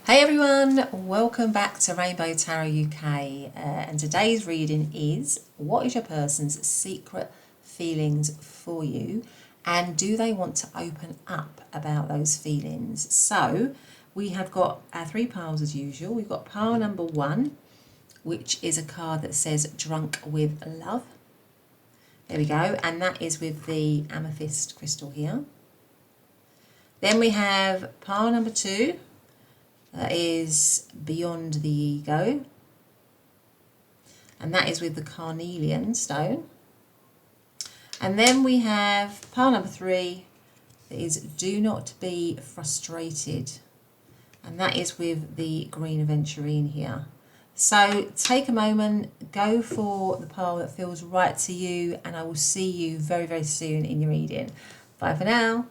Hey everyone, welcome back to Rainbow Tarot UK and today's reading is what is your person's secret feelings for you and do they want to open up about those feelings? So we have got our three piles as usual. We've got pile number 1, which is a card that says Drunk with Love. There we go, and that is with the Amethyst crystal here. Then we have pile number 2. That is Beyond the Ego, and that is with the Carnelian stone. And then we have pile number 3, that is Do Not Be Frustrated, and that is with the green Aventurine here. So take a moment, go for the pile that feels right to you, and I will see you very, very soon in your reading. Bye for now.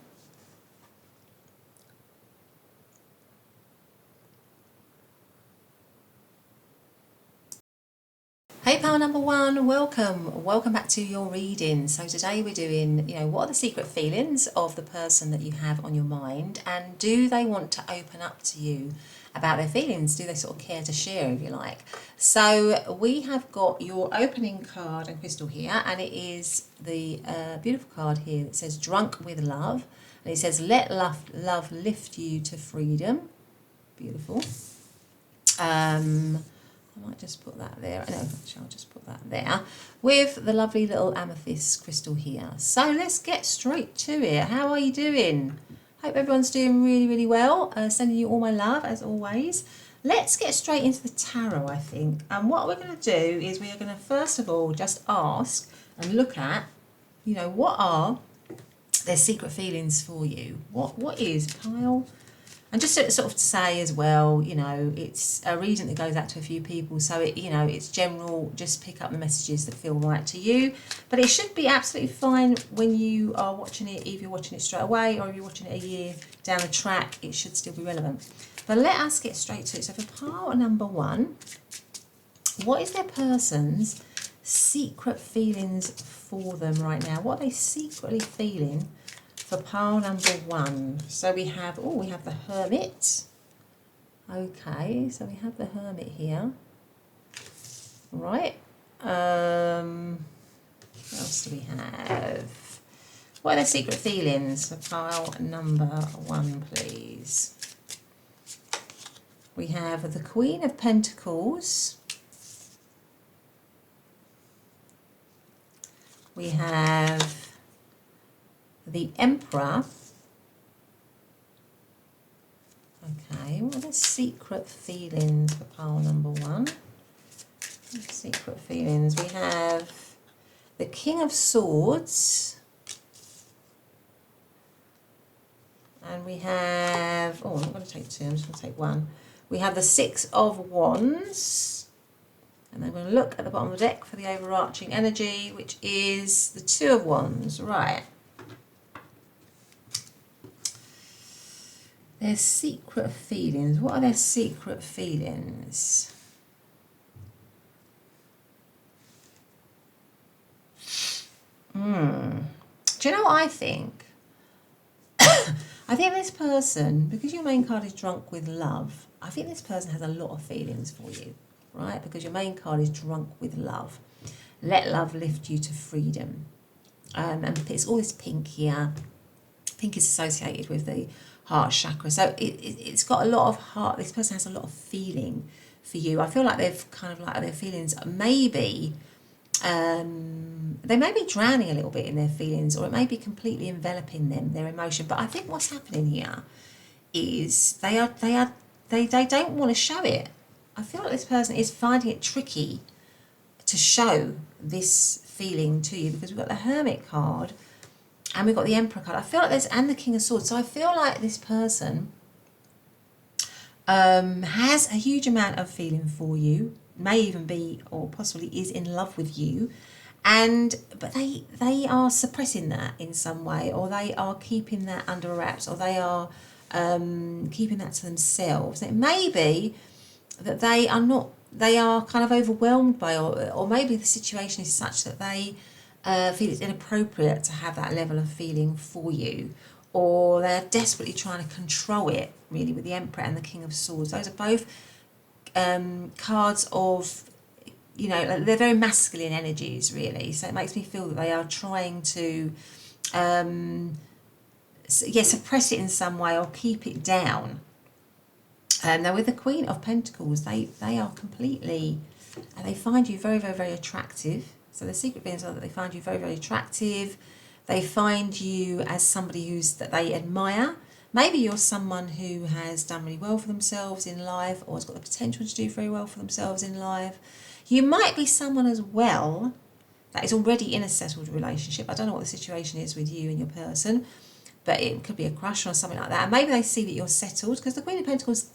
Hey pile number 1, welcome back to your reading. So today we're doing, what are the secret feelings of the person that you have on your mind, and do they want to open up to you about their feelings? Do they sort of care to share, if you like? So we have got your opening card and crystal here, and it is the beautiful card here that says Drunk with Love, and it says let love lift you to freedom. Beautiful. I might just put that there. No, actually, I'll just put that there with the lovely little amethyst crystal here. So let's get straight to it. How are you doing? Hope everyone's doing really, really well. Sending you all my love as always. Let's get straight into the tarot, I think. And what we're going to do is we are going to first of all just ask and look at, what are their secret feelings for you? What is pile? And just to sort of say as well, it's a reading that goes out to a few people. So, it's general. Just pick up the messages that feel right to you. But it should be absolutely fine when you are watching it, if you're watching it straight away or if you're watching it a year down the track, it should still be relevant. But let us get straight to it. So for pile number 1, what is their person's secret feelings for them right now? What are they secretly feeling for pile number 1? So we have the Hermit. Okay, so we have the Hermit here. Right. What else do we have? What are their secret feelings for pile number 1, please? We have the Queen of Pentacles. We have the Emperor. Okay, what are the secret feelings for pile number 1? Secret feelings. We have the King of Swords. And we have, I'm not going to take 2, I'm just going to take 1. We have the 6 of Wands. And then we're going to look at the bottom of the deck for the overarching energy, which is the 2 of Wands. Right. Their secret feelings. What are their secret feelings? Do you know what I think? I think this person, because your main card is Drunk with Love, I think this person has a lot of feelings for you, right? Because your main card is Drunk with Love. Let love lift you to freedom. And it's all this pink here. Pink is associated with the heart chakra, so it's got a lot of heart. This person has a lot of feeling for you. I feel like they've kind of like their feelings maybe they may be drowning a little bit in their feelings, or it may be completely enveloping them, their emotion. But I think what's happening here is they don't want to show it. I feel like this person is finding it tricky to show this feeling to you, because we've got the Hermit card and we've got the Emperor card. I feel like and the King of Swords. So I feel like this person has a huge amount of feeling for you, may even be or possibly is in love with you, but they are suppressing that in some way, or they are keeping that under wraps, or they are keeping that to themselves. It may be that they are kind of overwhelmed by, or maybe the situation is such that they feel it's inappropriate to have that level of feeling for you, or they're desperately trying to control it, really, with the Emperor and the King of Swords. Those are both cards of, you know, like, they're very masculine energies, really. So it makes me feel that they are trying to, suppress it in some way or keep it down. Now, with the Queen of Pentacles, they are completely, they find you very, very, very attractive. So the secret being that they find you very, very attractive. They find you as somebody that they admire. Maybe you're someone who has done really well for themselves in life, or has got the potential to do very well for themselves in life. You might be someone as well that is already in a settled relationship. I don't know what the situation is with you and your person, but it could be a crush or something like that. And maybe they see that you're settled, because the Queen of Pentacles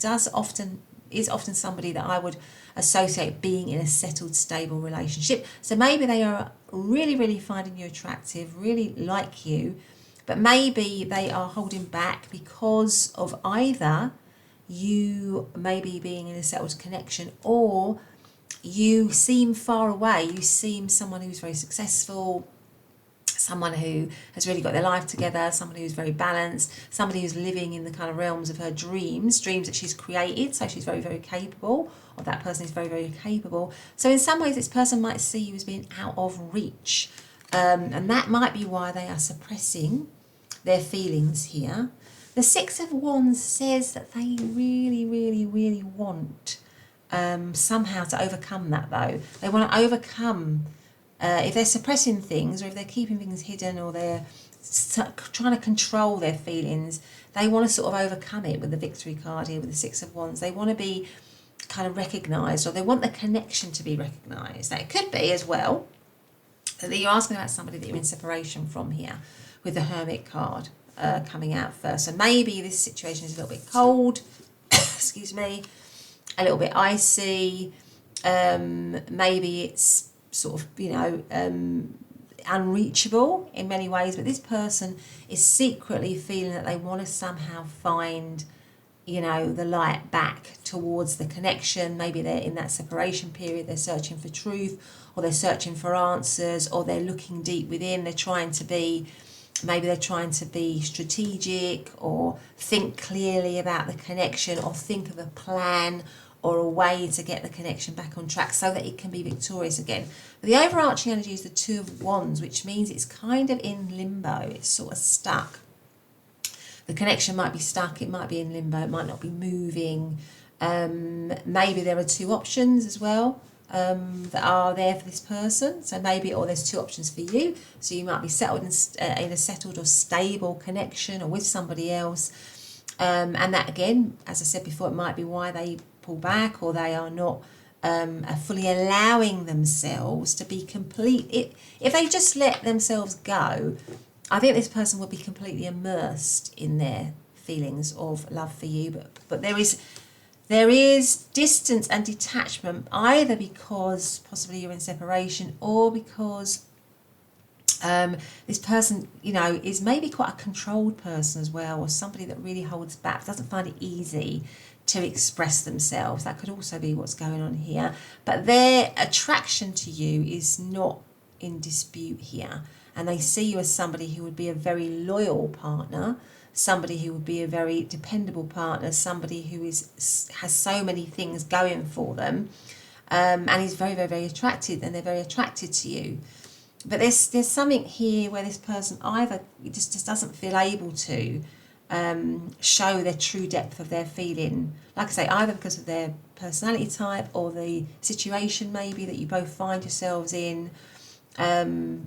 is often somebody that I would associate being in a settled, stable relationship. So maybe they are really, really finding you attractive, really like you, but maybe they are holding back because of either you maybe being in a settled connection, or you seem far away. You seem someone who's very successful, someone who has really got their life together, somebody who's very balanced, somebody who's living in the kind of realms of her dreams that she's created. So she's very, very capable, or that person is very, very capable. So in some ways, this person might see you as being out of reach. And that might be why they are suppressing their feelings here. The Six of Wands says that they really, really, really want somehow to overcome that, though. They want to overcome, if they're suppressing things, or if they're keeping things hidden, or they're trying to control their feelings, they want to sort of overcome it with the Victory card here, with the Six of Wands. They want to be kind of recognised, or they want the connection to be recognised. Now, it could be as well that you're asking about somebody that you're in separation from here, with the Hermit card coming out first. So maybe this situation is a little bit cold, excuse me, a little bit icy, maybe it's sort of, you know, unreachable in many ways, but this person is secretly feeling that they want to somehow find, you know, the light back towards the connection. Maybe they're in that separation period, they're searching for truth, or they're searching for answers, or they're looking deep within, they're trying to be strategic, or think clearly about the connection, or think of a plan or a way to get the connection back on track so that it can be victorious again. But the overarching energy is the Two of Wands, which means it's kind of in limbo. It's sort of stuck. The connection might be stuck. It might be in limbo. It might not be moving. Maybe there are two options as well that are there for this person. So maybe, or there's two options for you. So you might be settled in a settled or stable connection, or with somebody else. And that, again, as I said before, it might be why they pull back, or they are not fully allowing themselves to be complete. If they just let themselves go, I think this person would be completely immersed in their feelings of love for you. But there is distance and detachment, either because possibly you're in separation, or because this person, you know, is maybe quite a controlled person as well, or somebody that really holds back, doesn't find it easy to express themselves. That could also be what's going on here. But their attraction to you is not in dispute here. And they see you as somebody who would be a very loyal partner, somebody who would be a very dependable partner, somebody who has so many things going for them, and is very, very, very attracted, and they're very attracted to you. But there's something here where this person either just doesn't feel able to show their true depth of their feeling. Like I say, either because of their personality type, or the situation maybe that you both find yourselves in,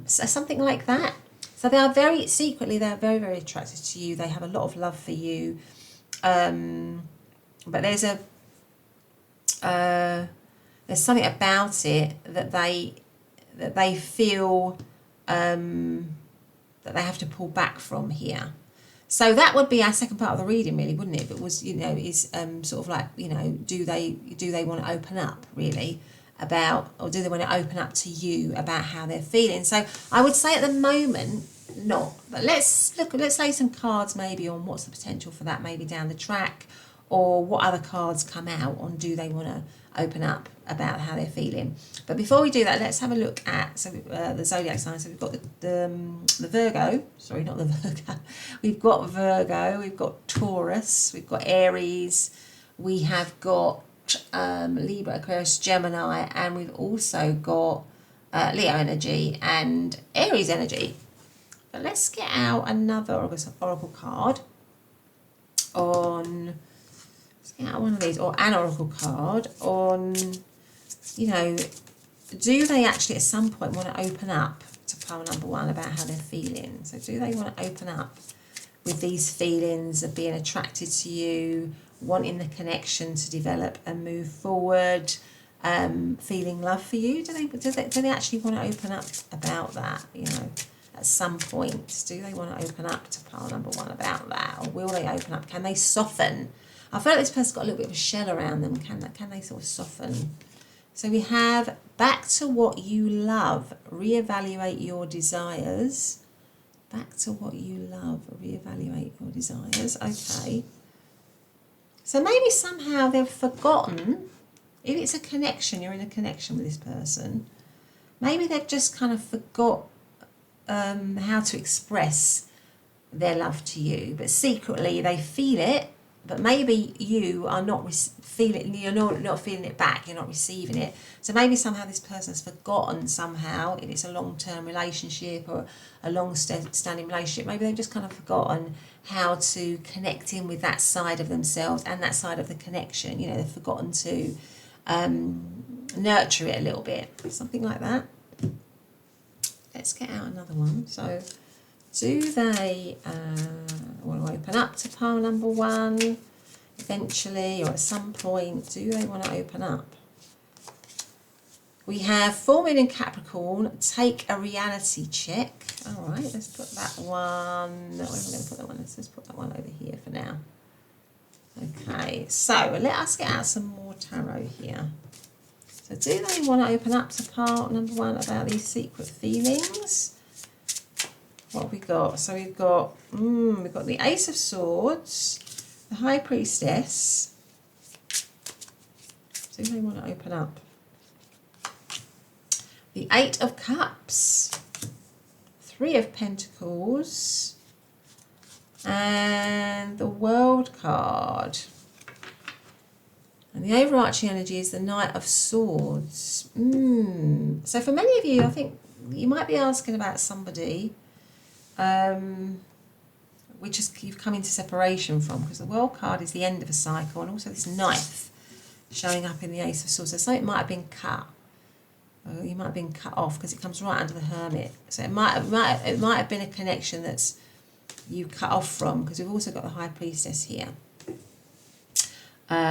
something like that. So they are very very, very attracted to you. They have a lot of love for you, but there's something about it that they feel that they have to pull back from here. So that would be our second part of the reading, really, wouldn't it? If it was, you know, is sort of like, you know, do they want to open up, really, about, or do they want to open up to you about how they're feeling? So I would say at the moment, not. But let's lay some cards maybe on what's the potential for that maybe down the track, or what other cards come out on do they want to open up about how they're feeling. But before we do that, let's have a look at the zodiac signs. So we've got the Virgo. Sorry, not the Virgo. We've got Virgo. We've got Taurus. We've got Aries. We have got Libra, Aquarius, Gemini, and we've also got Leo energy and Aries energy. But let's get out another oracle card on. Let's get out one of these, or an oracle card on. You know, do they actually at some point want to open up to pile number one about how they're feeling? So do they want to open up with these feelings of being attracted to you, wanting the connection to develop and move forward, feeling love for you? Do they actually want to open up about that, you know, at some point? Do they want to open up to pile number one about that? Or will they open up? Can they soften? I feel like this person's got a little bit of a shell around them. Can they sort of soften? So we have back to what you love, reevaluate your desires. Back to what you love, reevaluate your desires. Okay. So maybe somehow they've forgotten, if it's a connection, you're in a connection with this person, maybe they've just kind of forgot how to express their love to you, but secretly they feel it, but maybe you are not feeling, you're not feeling it back, you're not receiving it. So maybe somehow this person has forgotten somehow, if it's a long-term relationship or a long-standing relationship, maybe they've just kind of forgotten how to connect in with that side of themselves and that side of the connection. You know, they've forgotten to nurture it a little bit, something like that. Let's get out another one. So do they want to open up to pile number one eventually, or at some point? Do they want to open up? We have full moon in Capricorn. Take a reality check. All right, let's put that one. No, I'm going to put that one. Let's just put that one over here for now. Okay, so let us get out some more tarot here. So do they want to open up to part number one about these secret feelings? What have we got? So we've got the Ace of Swords, the High Priestess. So do they want to open up? The Eight of Cups, Three of Pentacles, and the World card. And the overarching energy is the Knight of Swords. So for many of you, I think you might be asking about somebody which is you've come into separation from, because the World card is the end of a cycle, and also this knife showing up in the Ace of Swords. So something might have been cut. You might have been cut off because it comes right under the Hermit. So it might have been a connection that's you cut off from, because we've also got the High Priestess here,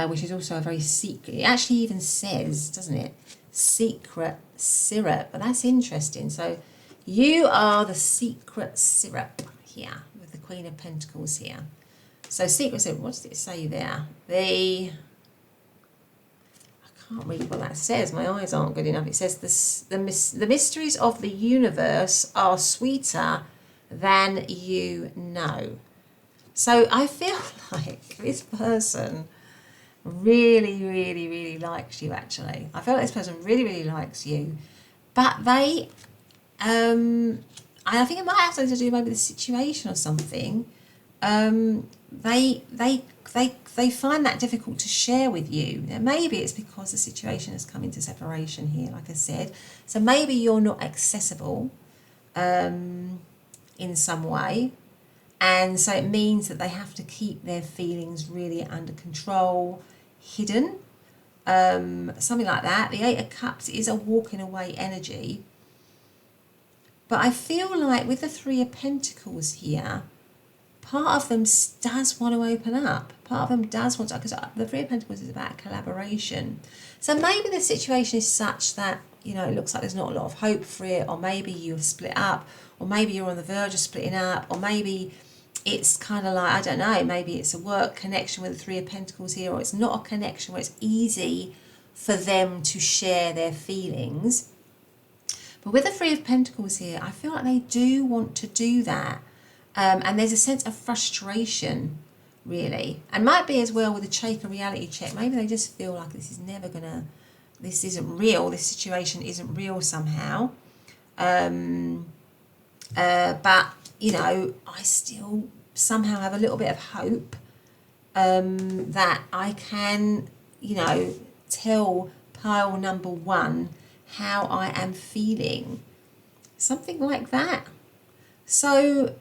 which is also a very secret. It actually even says, doesn't it, secret syrup? But that's interesting. So you are the secret syrup here with the Queen of Pentacles here. So secret syrup. What does it say there? I can't read what that says. My eyes aren't good enough. It says the mysteries of the universe are sweeter than you know. So I feel like this person really, really, really likes you, actually. I feel like this person really, really likes you. But they, I think it might have something to do maybe with the situation or something. They find that difficult to share with you. Now, maybe it's because the situation has come into separation here, like I said. So maybe you're not accessible in some way. And so it means that they have to keep their feelings really under control, hidden, something like that. The Eight of Cups is a walking away energy. But I feel like with the Three of Pentacles here, part of them does want to open up. Part of them does want to, because the Three of Pentacles is about collaboration. So maybe the situation is such that, you know, it looks like there's not a lot of hope for it, or maybe you've split up, or maybe you're on the verge of splitting up, or maybe it's kind of like, I don't know, maybe it's a work connection with the Three of Pentacles here, or it's not a connection where it's easy for them to share their feelings. But with the Three of Pentacles here, I feel like they do want to do that. And there's a sense of frustration really. And might be as well with a check, a reality check. Maybe they just feel like this isn't real, this situation isn't real somehow. But, you know, I still somehow have a little bit of hope that I can, you know, tell pile number one how I am feeling. Something like that. So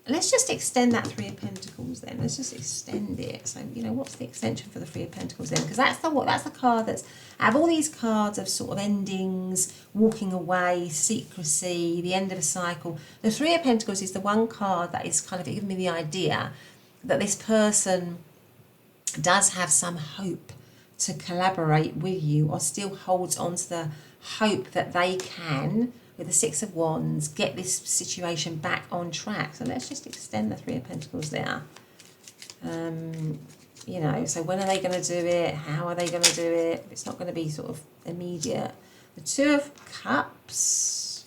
let's just extend that Three of Pentacles then. Let's just extend it. So, you know, what's the extension for the Three of Pentacles then? Because that's the card that's, I have all these cards of sort of endings, walking away, secrecy, the end of a cycle. The Three of Pentacles is the one card that is kind of giving me the idea that this person does have some hope to collaborate with you, or still holds on to the hope that they can, with the Six of Wands, get this situation back on track. So let's just extend the Three of Pentacles there. You know, so when are they going to do it? How are they going to do it? It's not going to be sort of immediate. The Two of Cups.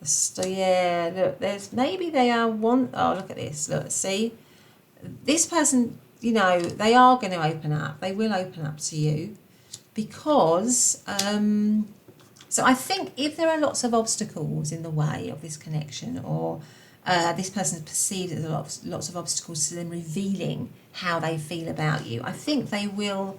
So yeah, look, there's maybe they are one. Oh, look at this. Look, see, this person, you know, they are going to open up. They will open up to you because. So I think if there are lots of obstacles in the way of this connection, or this person is perceived as lots of obstacles to them revealing how they feel about you, I think they will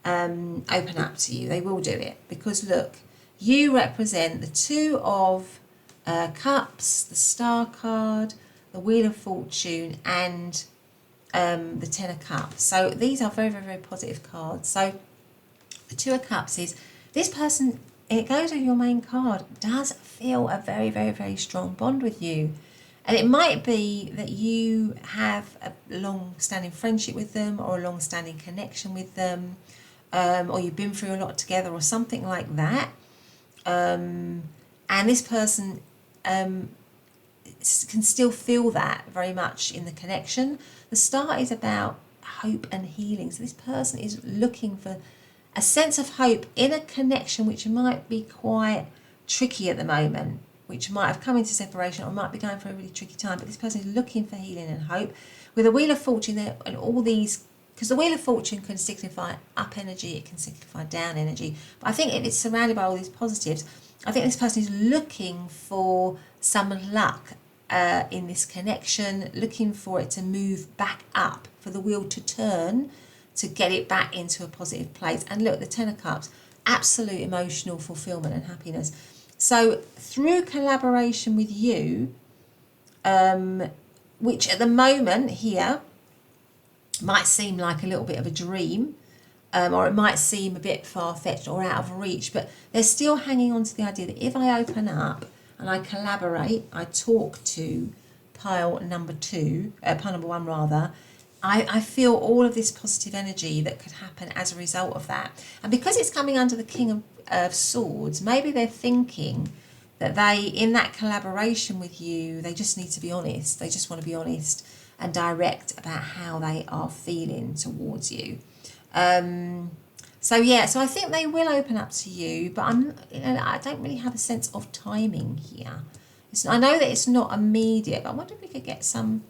open up to you. They will do it because, look, you represent the Two of Cups, the Star card, the Wheel of Fortune, and the Ten of Cups. So these are very, very, very positive cards. So the Two of Cups is this person, and it goes with your main card, does feel a very, very, very strong bond with you. And it might be that you have a long-standing friendship with them, or a long-standing connection with them, or you've been through a lot together, or something like that. And this person can still feel that very much in the connection. The Star is about hope and healing. So this person is looking for a sense of hope in a connection which might be quite tricky at the moment, which might have come into separation, or might be going for a really tricky time. But this person is looking for healing and hope. With a Wheel of Fortune there, and all these, because the Wheel of Fortune can signify up energy, it can signify down energy. But I think if it's surrounded by all these positives, I think this person is looking for some luck in this connection, looking for it to move back up, for the wheel to turn, to get it back into a positive place. And look, the Ten of Cups, absolute emotional fulfillment and happiness. So through collaboration with you, which at the moment here might seem like a little bit of a dream, or it might seem a bit far-fetched or out of reach, but they're still hanging on to the idea that if I open up and I collaborate, I talk to pile number one rather, I feel all of this positive energy that could happen as a result of that. And because it's coming under the King of Swords, maybe they're thinking that they, in that collaboration with you, they just need to be honest. They just want to be honest and direct about how they are feeling towards you. So yeah, so I think they will open up to you, but I don't really have a sense of timing here. I know that it's not immediate, but I wonder if we could get some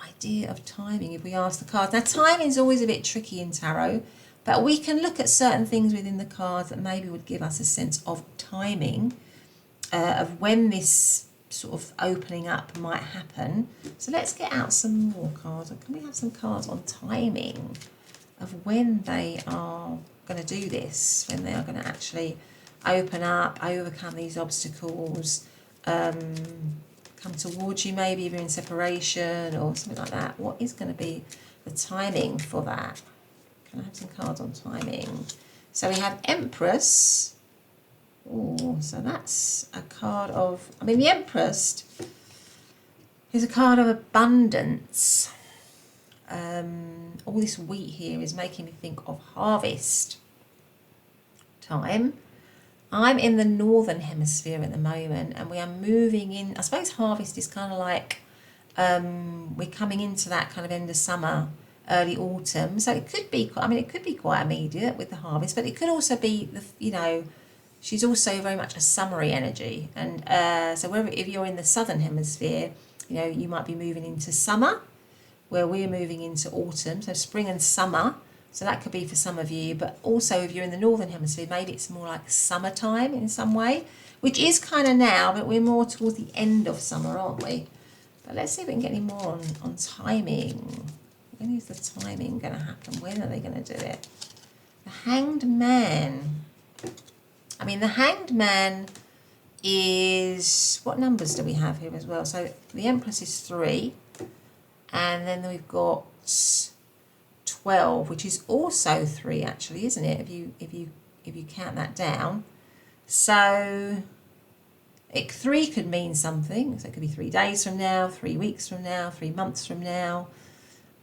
idea of timing if we ask the cards. Now, timing is always a bit tricky in tarot, but we can look at certain things within the cards that maybe would give us a sense of timing of when this sort of opening up might happen. So let's get out some more cards. Can we have some cards on timing of when they are going to do this, when they are going to actually open up, overcome these obstacles, come towards you, maybe if you're in separation or something like that. What is going to be the timing for that? Can I have some cards on timing? So we have Empress. Oh, so that's a card of, I mean, the Empress is a card of abundance. All this wheat here is making me think of harvest time. I'm in the northern hemisphere at the moment, and we are moving in. I suppose harvest is kind of like we're coming into that kind of end of summer, early autumn. So it could be, I mean, it could be quite immediate with the harvest, but it could also be she's also very much a summery energy. And so if you're in the southern hemisphere, you might be moving into summer. where we're moving into autumn, so spring and summer. So that could be for some of you, but also if you're in the northern hemisphere, maybe it's more like summertime in some way, which is kind of now, but we're more towards the end of summer, aren't we? But let's see if we can get any more on timing. When is the timing going to happen? When are they going to do it? The Hanged Man. I mean, the Hanged Man is... What numbers do we have here as well? So the Empress is 3. And then we've got 12, which is also 3 actually, isn't it? If you count that down. So 3 could mean something. So it could be 3 days from now, 3 weeks from now, 3 months from now.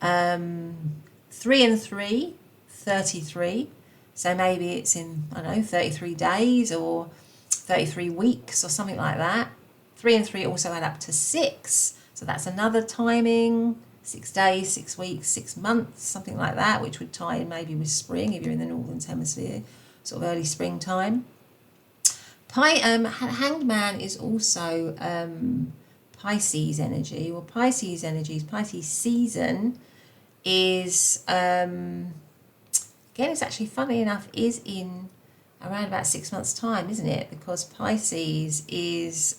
3 and 3, 33. So maybe it's in, I don't know, 33 days or 33 weeks or something like that. 3 and 3 also add up to 6. So that's another timing. 6 days, 6 weeks, 6 months, something like that, which would tie in maybe with spring if you're in the northern hemisphere, sort of early springtime. Hanged Man is also Pisces energy. Well, Pisces season is, again, it's actually, funny enough, is in around about 6 months' time, isn't it? Because Pisces is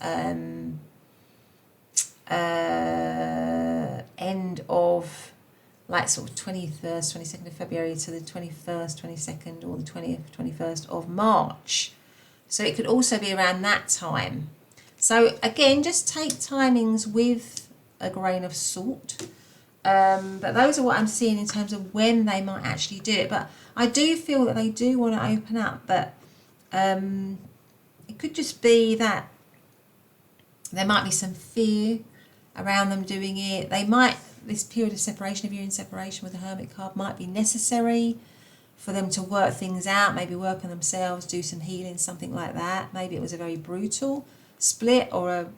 end of, like, sort of 21st, 22nd of February to the 21st, 22nd, or the 20th, 21st of March. So it could also be around that time. So again, just take timings with a grain of salt. But those are what I'm seeing in terms of when they might actually do it. But I do feel that they do want to open up. But it could just be that there might be some fear around them doing it. They might, this period of separation, if you're in separation with the Hermit card, might be necessary for them to work things out, maybe work on themselves, do some healing, something like that. Maybe it was a very brutal split, or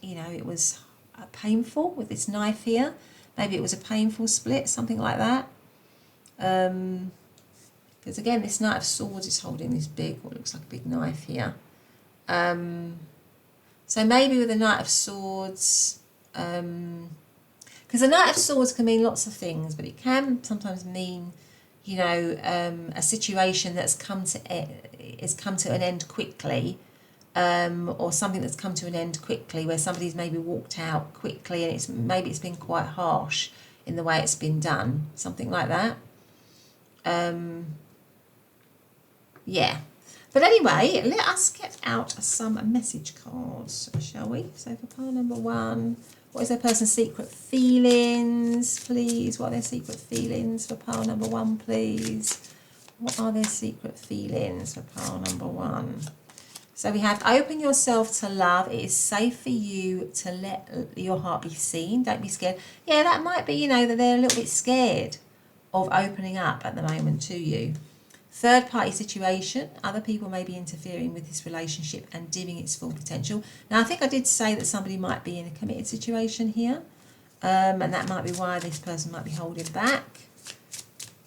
it was painful with this knife here. Maybe it was a painful split, something like that. Because again, this Knight of Swords is holding this big, what looks like a big knife here. So maybe with the Knight of Swords, because the Knight of Swords can mean lots of things, but it can sometimes mean, a situation that's come to an end quickly, or something that's come to an end quickly, where somebody's maybe walked out quickly, and maybe it's been quite harsh in the way it's been done, something like that. Yeah. But anyway, let us get out some message cards, shall we? So for pile number 1, what is their person's secret feelings, please? What are their secret feelings for pile number 1, please? What are their secret feelings for pile number 1? So we have, open yourself to love. It is safe for you to let your heart be seen. Don't be scared. Yeah, that might be, that they're a little bit scared of opening up at the moment to you. Third party situation, other people may be interfering with this relationship and dimming its full potential. Now, I think I did say that somebody might be in a committed situation here, and that might be why this person might be holding back.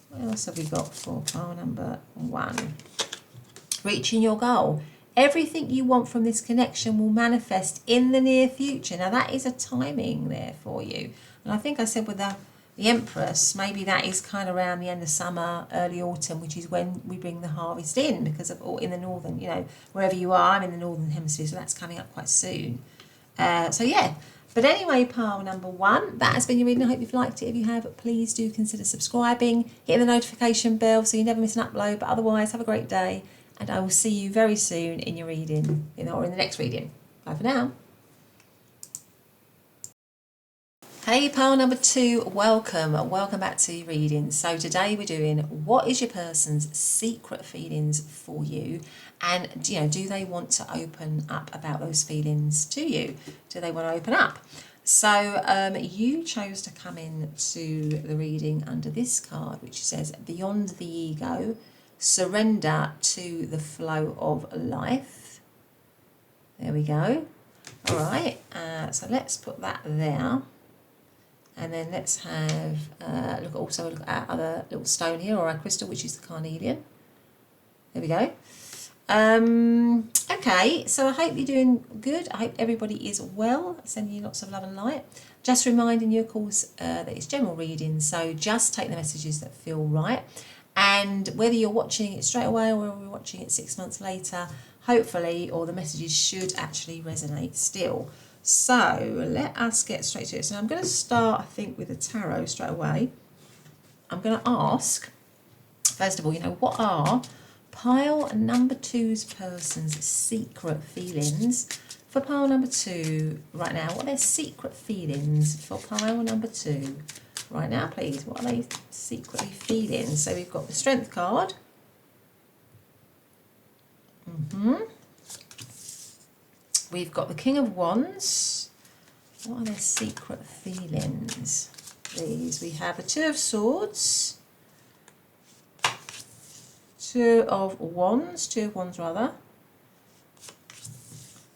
What else have we got for pile number 1? Reaching your goal. Everything you want from this connection will manifest in the near future. Now, that is a timing there for you. And I think I said with the Empress, maybe that is kind of around the end of summer, early autumn, which is when we bring the harvest in, because of, or in the northern, wherever you are, I'm in the northern hemisphere, so that's coming up quite soon. So yeah, but anyway, pile number 1, that has been your reading. I hope you've liked it. If you have, please do consider subscribing, hitting the notification bell so you never miss an upload. But otherwise, have a great day, and I will see you very soon in your reading, or in the next reading. Bye for now. Hey, pile number 2, welcome back to your reading. So today we're doing, what is your person's secret feelings for you, and do they want to open up about those feelings to you? Do they want to open up? So you chose to come in to the reading under this card, which says, beyond the ego, surrender to the flow of life. There we go. All right, so let's put that there. And then let's have look at our other little stone here, or our crystal, which is the Carnelian. There we go. Okay, so I hope you're doing good. I hope everybody is well. Sending you lots of love and light. Just reminding you, of course, that it's general reading, so just take the messages that feel right. And whether you're watching it straight away or you're watching it 6 months later, hopefully, or the messages should actually resonate still. So let us get straight to it. So I'm going to start, I think, with the tarot straight away. I'm going to ask, first of all, what are pile number 2's person's secret feelings for pile number 2 right now? What are their secret feelings for pile number 2 right now, please? What are they secretly feeling? So we've got the Strength card. We've got the King of Wands. What are their secret feelings, please? We have the Two of Swords. Two of Wands rather.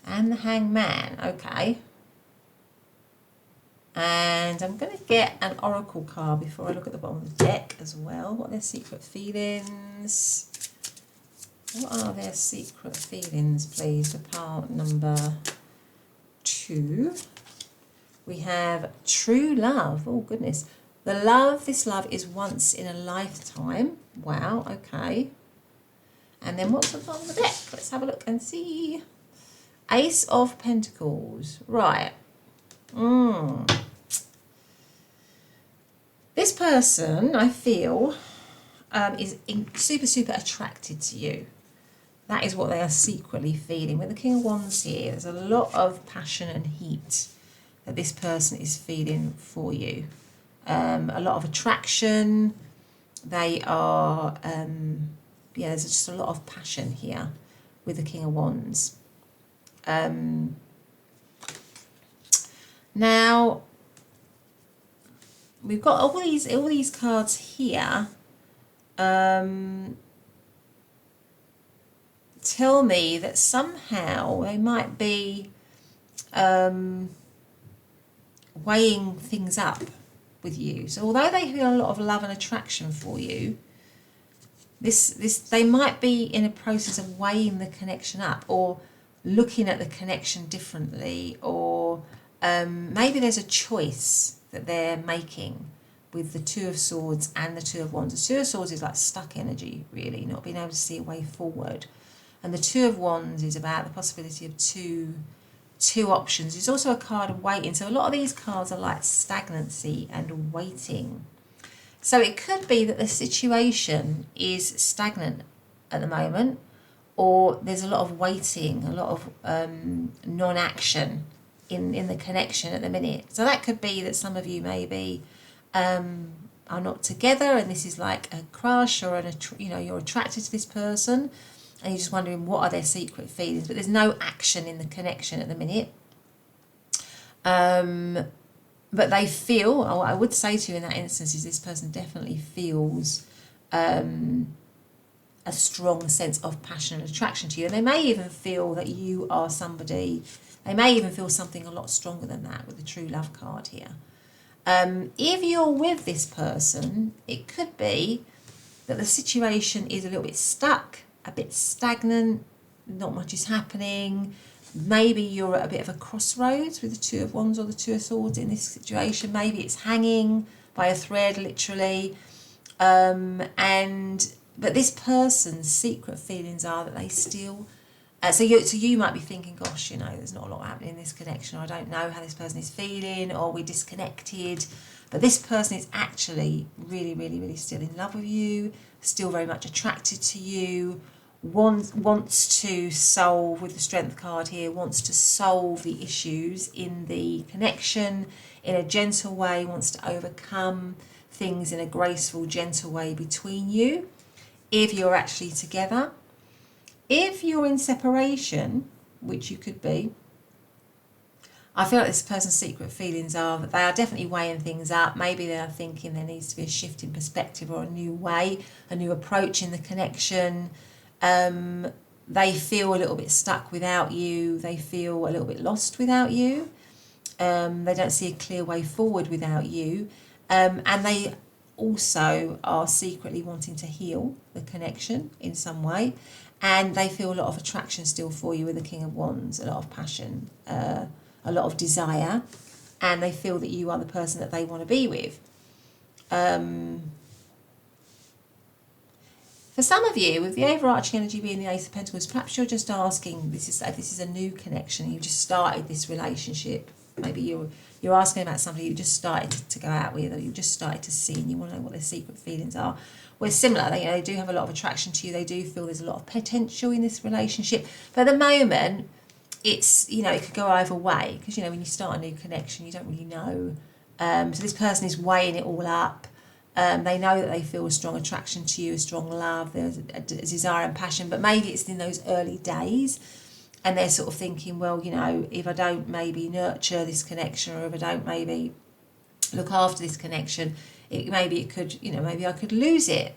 And the Hangman, okay. And I'm going to get an oracle card before I look at the bottom of the deck as well. What are their secret feelings? What are their secret feelings, please, for pile number 2? We have true love. Oh, goodness. This love is once in a lifetime. Wow, okay. And then what's on the bottom of the deck? Let's have a look and see. Ace of Pentacles. Right. This person, I feel, is super attracted to you. That is what they are secretly feeling. With the King of Wands here, there's a lot of passion and heat that this person is feeling for you. A lot of attraction. They are, there's just a lot of passion here with the King of Wands. Now, we've got all these cards here. Tell me that somehow they might be weighing things up with you. So although they feel a lot of love and attraction for you, they might be in a process of weighing the connection up, or looking at the connection differently, or maybe there's a choice that they're making with the Two of Swords and the Two of Wands. The Two of Swords is like stuck energy, really, not being able to see a way forward. And the Two of Wands is about the possibility of two options. It's also a card of waiting. So a lot of these cards are like stagnancy and waiting. So it could be that the situation is stagnant at the moment, or there's a lot of waiting, a lot of non-action in the connection at the minute. So that could be that some of you maybe are not together, and this is like a crush, or you're attracted to this person, and you're just wondering what are their secret feelings, but there's no action in the connection at the minute. But they feel, or I would say to you in that instance, is this person definitely feels a strong sense of passion and attraction to you. And they may even feel that you are somebody, they may even feel something a lot stronger than that with the true love card here. If you're with this person, it could be that the situation is a little bit stuck, a bit stagnant, not much is happening. Maybe you're at a bit of a crossroads with the Two of Wands or the Two of Swords in this situation. Maybe it's hanging by a thread, literally. But this person's secret feelings are that they still... So you might be thinking, gosh, there's not a lot happening in this connection. I don't know how this person is feeling, or we're disconnected. But this person is actually really still in love with you, still very much attracted to you, wants to solve, with the Strength card here, wants to solve the issues in the connection in a gentle way, wants to overcome things in a graceful, gentle way between you, if you're actually together. If you're in separation, which you could be, I feel like this person's secret feelings are that they are definitely weighing things up. Maybe they are thinking there needs to be a shift in perspective, or a new way, a new approach in the connection. They feel a little bit stuck without you. They feel a little bit lost without you. They don't see a clear way forward without you. And they also are secretly wanting to heal the connection in some way, and they feel a lot of attraction still for you with the King of Wands, a lot of passion, a lot of desire, and they feel that you are the person that they want to be with. For some of you, with the overarching energy being the Ace of Pentacles, perhaps you're just asking, this is a new connection, you just started this relationship. Maybe you're asking about somebody you just started to go out with, or you just started to see, and you want to know what their secret feelings are. Well, similar, they do have a lot of attraction to you, they do feel there's a lot of potential in this relationship. But at the moment, it's, it could go either way, because, when you start a new connection, you don't really know. So this person is weighing it all up. They know that they feel a strong attraction to you, a strong love, there's a desire and passion, but maybe it's in those early days, and they're sort of thinking, well, if I don't maybe nurture this connection, or if I don't maybe look after this connection, maybe I could lose it.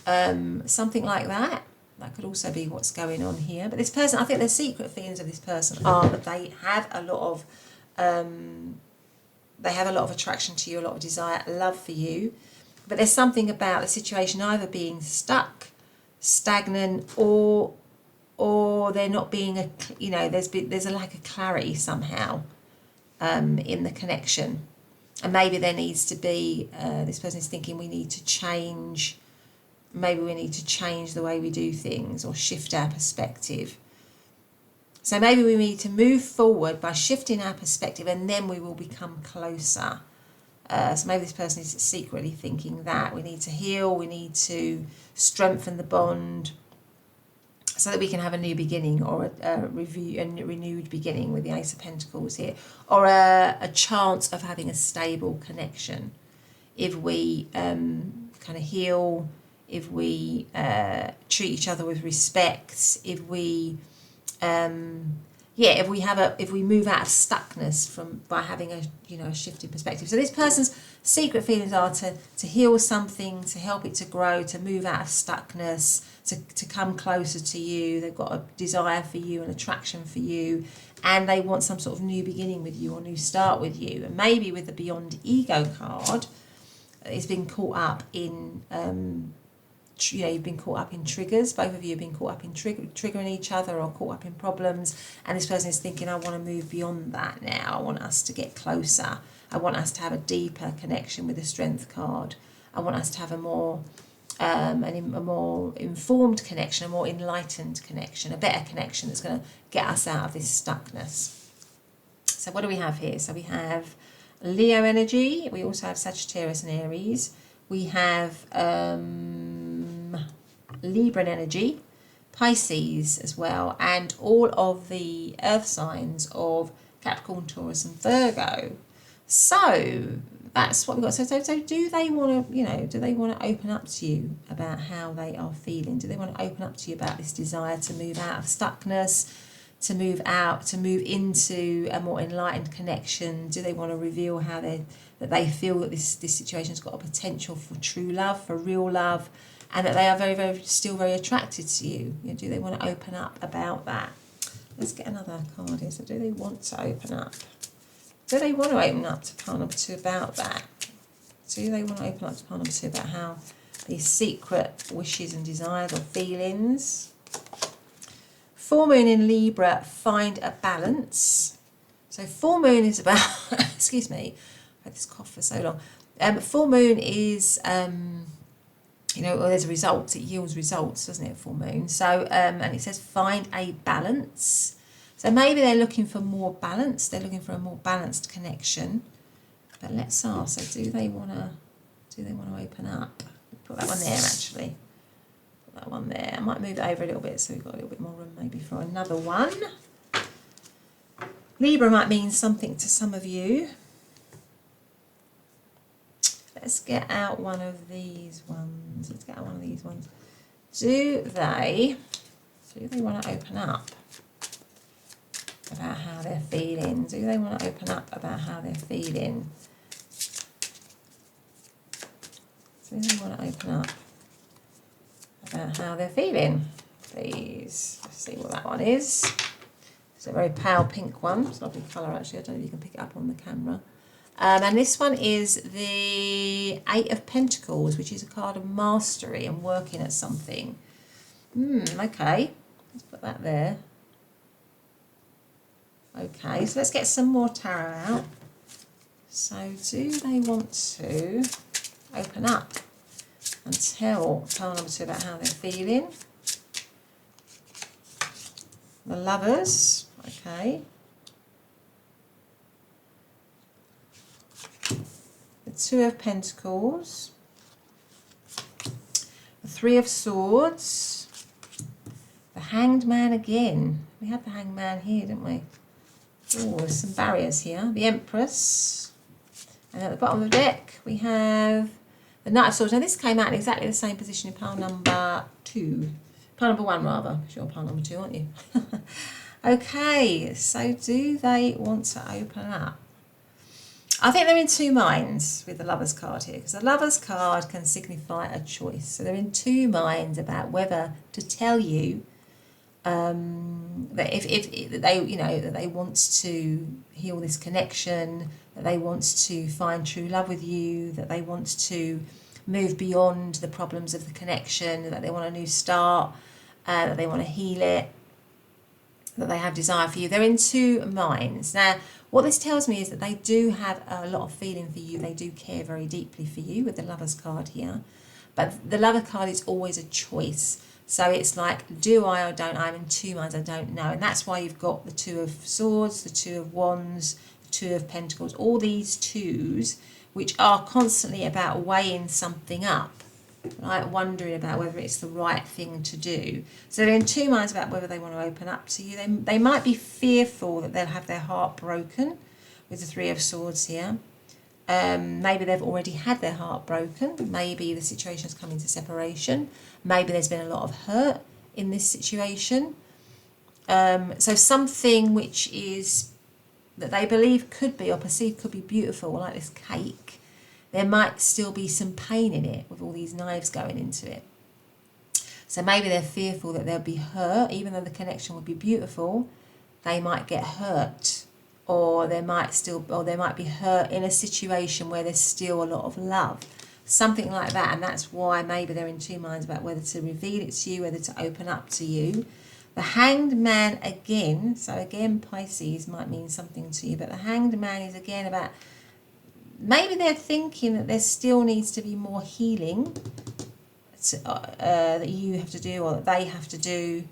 Something like that. That could also be what's going on here. But this person, I think the secret feelings of this person are that they have a lot of attraction to you, a lot of desire, love for you. But there's something about the situation either being stuck, stagnant, or there not being there's a lack of clarity somehow in the connection. And maybe there needs to be, this person is thinking we need to change, maybe we need to change the way we do things or shift our perspective. So maybe we need to move forward by shifting our perspective, and then we will become closer. So maybe this person is secretly thinking that we need to heal, we need to strengthen the bond so that we can have a new beginning, or a renewed beginning with the Ace of Pentacles here, or a chance of having a stable connection. If we kind of heal, if we treat each other with respect, if we if we move out of stuckness by having a shift in perspective. So this person's secret feelings are to heal something, to help it to grow, to move out of stuckness, to come closer to you. They've got a desire for you, an attraction for you, and they want some sort of new beginning with you, or new start with you. And maybe with the Beyond Ego card, it's been caught up in you've been caught up in triggers. Both of you have been caught up in triggering each other, or caught up in problems, and this person is thinking, I want to move beyond that now. I want us to get closer. I want us to have a deeper connection with the Strength card. I want us to have a more informed connection, a more enlightened connection, a better connection that's going to get us out of this stuckness. So what do we have here? So we have Leo energy. We also have Sagittarius and Aries. We have Libran energy, Pisces as well, and all of the earth signs of Capricorn, Taurus and Virgo. So that's what we've got. So do they want to open up to you about how they are feeling? Do they want to open up to you about this desire to move out of stuckness, to move into a more enlightened connection? Do they want to reveal how that they feel that this situation's got a potential for true love, for real love, and that they are very, very still very attracted to you? Do they want to open up about that? Let's get another card here. So do they want to open up? Do they want to open up to pile number 2 about that? Do they want to open up to pile number 2 about how these secret wishes and desires or feelings? Full moon in Libra, find a balance. So full moon is about, excuse me, I've had this cough for so long. Full moon is, there's a result, it yields results, doesn't it, full moon? So, and it says find a balance. So maybe they're looking for more balance, they're looking for a more balanced connection. But let's ask, so do they want to open up? Put that one there actually. Put that one there. I might move it over a little bit so we've got a little bit more room maybe for another one. Libra might mean something to some of you. Let's get out one of these ones. Let's get out one of these ones. Do they want to open up about how they're feeling? Do they want to open up about how they're feeling? Do they want to open up about how they're feeling? Please, let's see what that one is. It's a very pale pink one. It's a lovely colour actually. I don't know if you can pick it up on the camera. And this one is the Eight of Pentacles, which is a card of mastery and working at something. Okay, let's put that there. Okay, so let's get some more tarot out. So do they want to open up and tell pile number 2 about how they're feeling? The Lovers, okay. The Two of Pentacles. The Three of Swords. The Hanged Man again. We had the Hanged Man here, didn't we? Oh, there's some barriers here. The Empress. And at the bottom of the deck, we have the Knight of Swords. Now, this came out in exactly the same position in pile number 2. Pile number 1, rather. You're pile number 2, aren't you? Okay, so do they want to open up? I think they're in two minds with the Lovers card here, because the Lovers card can signify a choice. So they're in two minds about whether to tell you that if they, you know, that they want to heal this connection, that they want to find true love with you, that they want to move beyond the problems of the connection, that they want a new start, that they want to heal it, that they have desire for you. They're in two minds. Now, what this tells me is that they do have a lot of feeling for you. They do care very deeply for you with the Lovers card here. But the Lover card is always a choice. So it's like, do I or don't I? I'm in two minds, I don't know. And that's why you've got the Two of Swords, the Two of Wands, the Two of Pentacles, all these twos, which are constantly about weighing something up, right? Wondering about whether it's the right thing to do. So they're in two minds about whether they want to open up to you. They might be fearful that they'll have their heart broken with the Three of Swords here. Maybe they've already had their heart broken. Maybe the situation's coming to separation. Maybe there's been a lot of hurt in this situation. So something which is that they believe could be or perceive could be beautiful, like this cake, there might still be some pain in it with all these knives going into it. So maybe they're fearful that they'll be hurt, even though the connection would be beautiful, they might get hurt. Or they might be hurt in a situation where there's still a lot of love. Something like that, and that's why maybe they're in two minds about whether to reveal it to you, whether to open up to you. The Hanged Man again, so again Pisces might mean something to you, but the Hanged Man is again about, maybe they're thinking that there still needs to be more healing that you have to do or that they have to do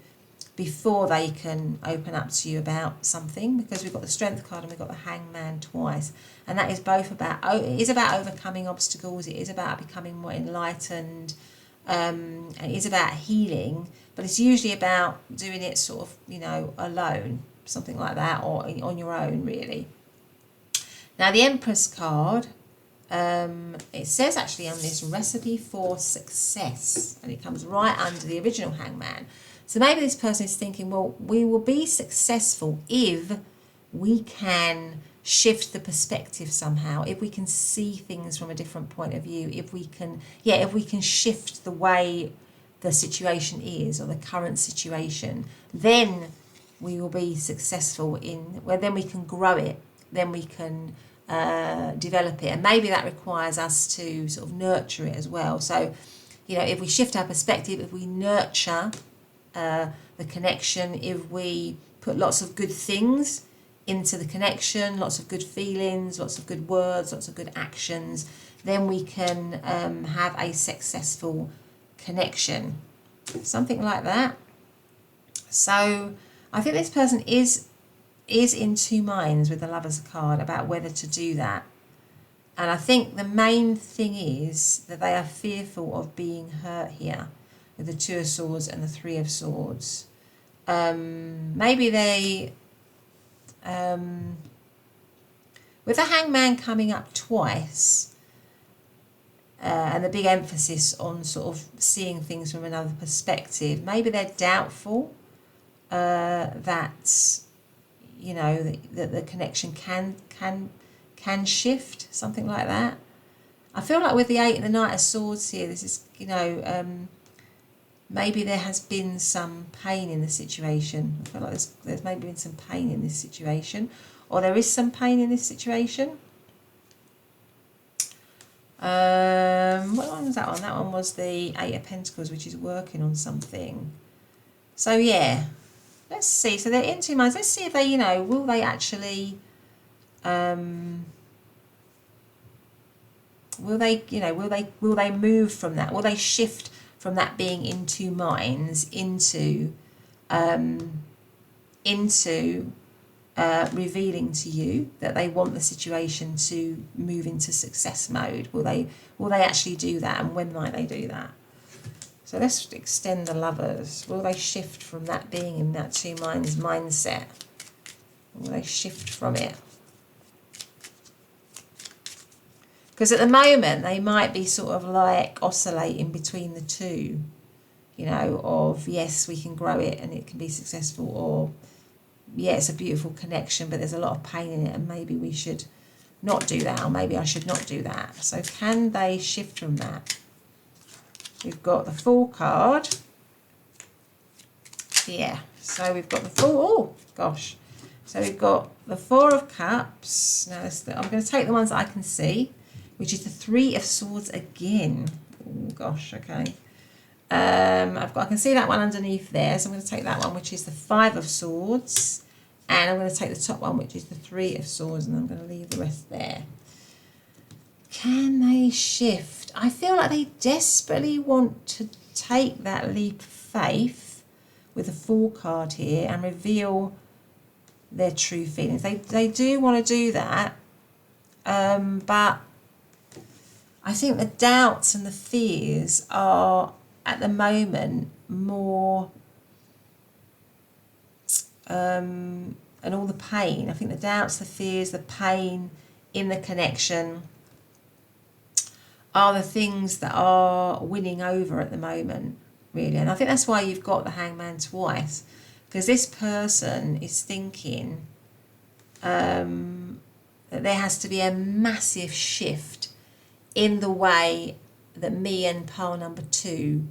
before they can open up to you about something, because we've got the Strength card and we've got the Hanged Man twice, and that is both about, it is about overcoming obstacles, it is about becoming more enlightened, and it is about healing, but it's usually about doing it sort of, you know, alone, something like that, or on your own really. Now the Empress card, it says actually on this, recipe for success, and it comes right under the original Hangman. So maybe this person is thinking, well, we will be successful if we can shift the perspective somehow, if we can see things from a different point of view, if we can shift the way the situation is or the current situation, then we will be successful then we can grow it, then we can develop it. And maybe that requires us to sort of nurture it as well. So, you know, if we shift our perspective, if we nurture the connection, if we put lots of good things into the connection, lots of good feelings, lots of good words, lots of good actions, then we can have a successful connection, something like that. So I think this person is in two minds with the Lovers card about whether to do that. And I think the main thing is that they are fearful of being hurt here with the Two of Swords and the Three of Swords. Maybe they, with the Hangman coming up twice, and the big emphasis on sort of seeing things from another perspective, maybe they're doubtful that, you know, that the connection can shift, something like that. I feel like with the Eight and the Knight of Swords here, this is, you know, maybe there has been some pain in the situation. I feel like there's maybe been some pain in this situation, or there is some pain in this situation. What one was that one? That one was the Eight of Pentacles, which is working on something. So yeah, let's see. So they're in two minds. Let's see if they, you know, will they actually, will they, you know, will they move from that? Will they shift from that being in two minds into revealing to you that they want the situation to move into success mode? Will they actually do that, and when might they do that? So let's extend the Lovers. Will they shift from that being in that two minds mindset? Will they shift from it? Because at the moment they might be sort of like oscillating between the two, you know, of yes, we can grow it and it can be successful, or yeah, it's a beautiful connection, but there's a lot of pain in it, and maybe we should not do that, or maybe I should not do that. So can they shift from that? We've got the Fool card. Yeah, so we've got the Fool. Oh, gosh. So we've got the Four of Cups. Now, I'm going to take the ones that I can see, which is the Three of Swords again. Oh, gosh, okay. I can see that one underneath there, so I'm going to take that one, which is the Five of Swords, and I'm going to take the top one, which is the Three of Swords, and I'm going to leave the rest there. Can they shift? I feel like they desperately want to take that leap of faith with the Fool card here and reveal their true feelings. They do want to do that, but I think the doubts and the fears are at the moment more, and all the pain. I think the doubts, the fears, the pain in the connection are the things that are winning over at the moment, really. And I think that's why you've got the Hangman twice, because this person is thinking that there has to be a massive shift in the way that me and pile number two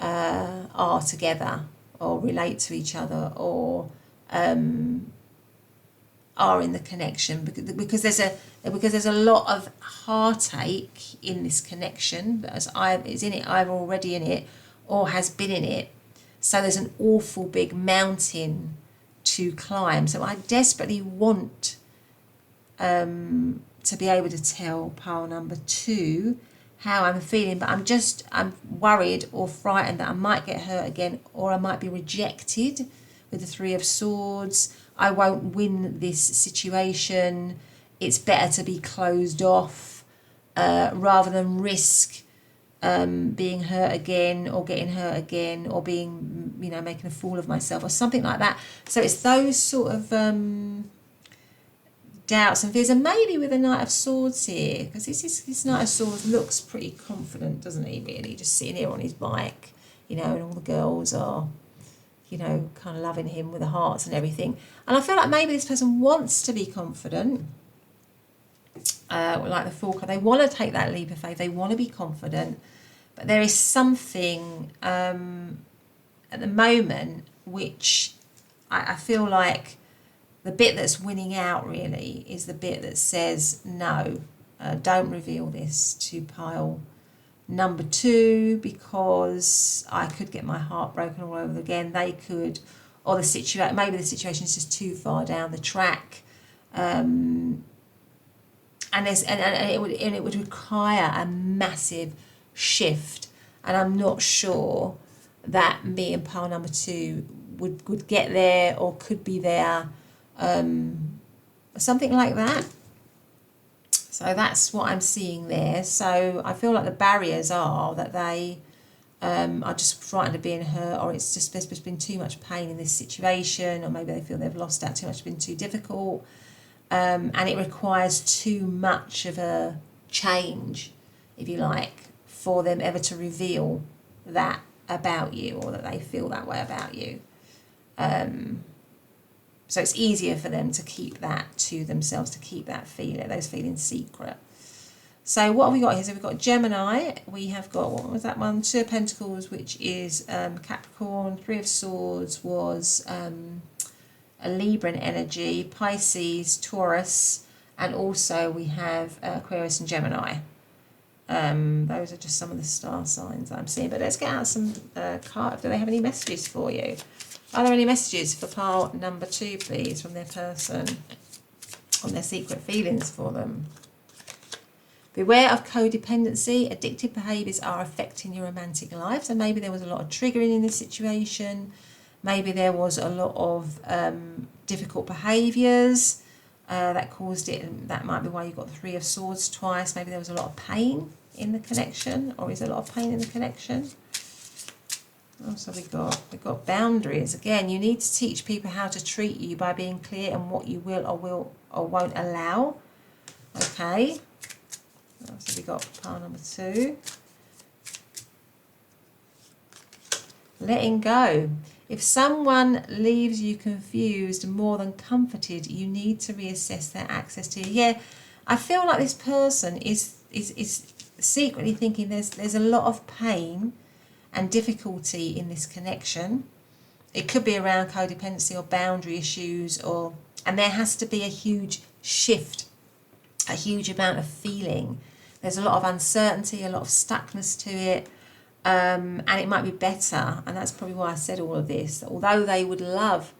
are together, or relate to each other, or are in the connection, because there's a lot of heartache in this connection that is in it, either already in it or has been in it. So there's an awful big mountain to climb. So I desperately want to be able to tell pile number two how I'm feeling, but I'm worried or frightened that I might get hurt again, or I might be rejected with the Three of Swords. I won't win this situation. It's better to be closed off rather than risk being hurt again, or getting hurt again, or being, you know, making a fool of myself or something like that. So it's those sort of doubts and fears, and maybe with a Knight of Swords here, because this Knight of Swords looks pretty confident, doesn't he, really, just sitting here on his bike, you know, and all the girls are, you know, kind of loving him with the hearts and everything. And I feel like maybe this person wants to be confident, like the Fool card. They want to take that leap of faith, they want to be confident, but there is something at the moment which I feel like the bit that's winning out really is the bit that says no, don't reveal this to pile number two, because I could get my heart broken all over again. They could, or maybe the situation is just too far down the track, and it would require a massive shift, and I'm not sure that me and pile number two would get there, or could be there. Something like that. So that's what I'm seeing there. So I feel like the barriers are that they are just frightened of being hurt, or it's just there's been too much pain in this situation, or maybe they feel they've lost out too much, it's been too difficult, and it requires too much of a change, if you like, for them ever to reveal that about you, or that they feel that way about you. So it's easier for them to keep that to themselves, to keep that those feelings secret. So what have we got here? So we've got Gemini. We have got, what was that one? Two of Pentacles, which is Capricorn. Three of Swords was a Libran energy. Pisces, Taurus, and also we have Aquarius and Gemini. Those are just some of the star signs I'm seeing. But let's get out some cards. Do they have any messages for you? Are there any messages for pile number 2, please, from their person on their secret feelings for them? Beware of codependency. Addictive behaviours are affecting your romantic life. So maybe there was a lot of triggering in this situation. Maybe there was a lot of difficult behaviours that caused it. And that might be why you got the 3 of Swords twice. Maybe there was a lot of pain in the connection. Or is there a lot of pain in the connection? Also we got boundaries. Again, you need to teach people how to treat you by being clear on what you will or won't allow. Okay. So we got pile number 2. Letting go. If someone leaves you confused more than comforted, you need to reassess their access to you. Yeah, I feel like this person is secretly thinking there's a lot of pain and difficulty in this connection. It could be around codependency or boundary issues, and there has to be a huge shift, a huge amount of feeling. There's a lot of uncertainty, a lot of stuckness to it, and it might be better, and that's probably why I said all of this, that although they would love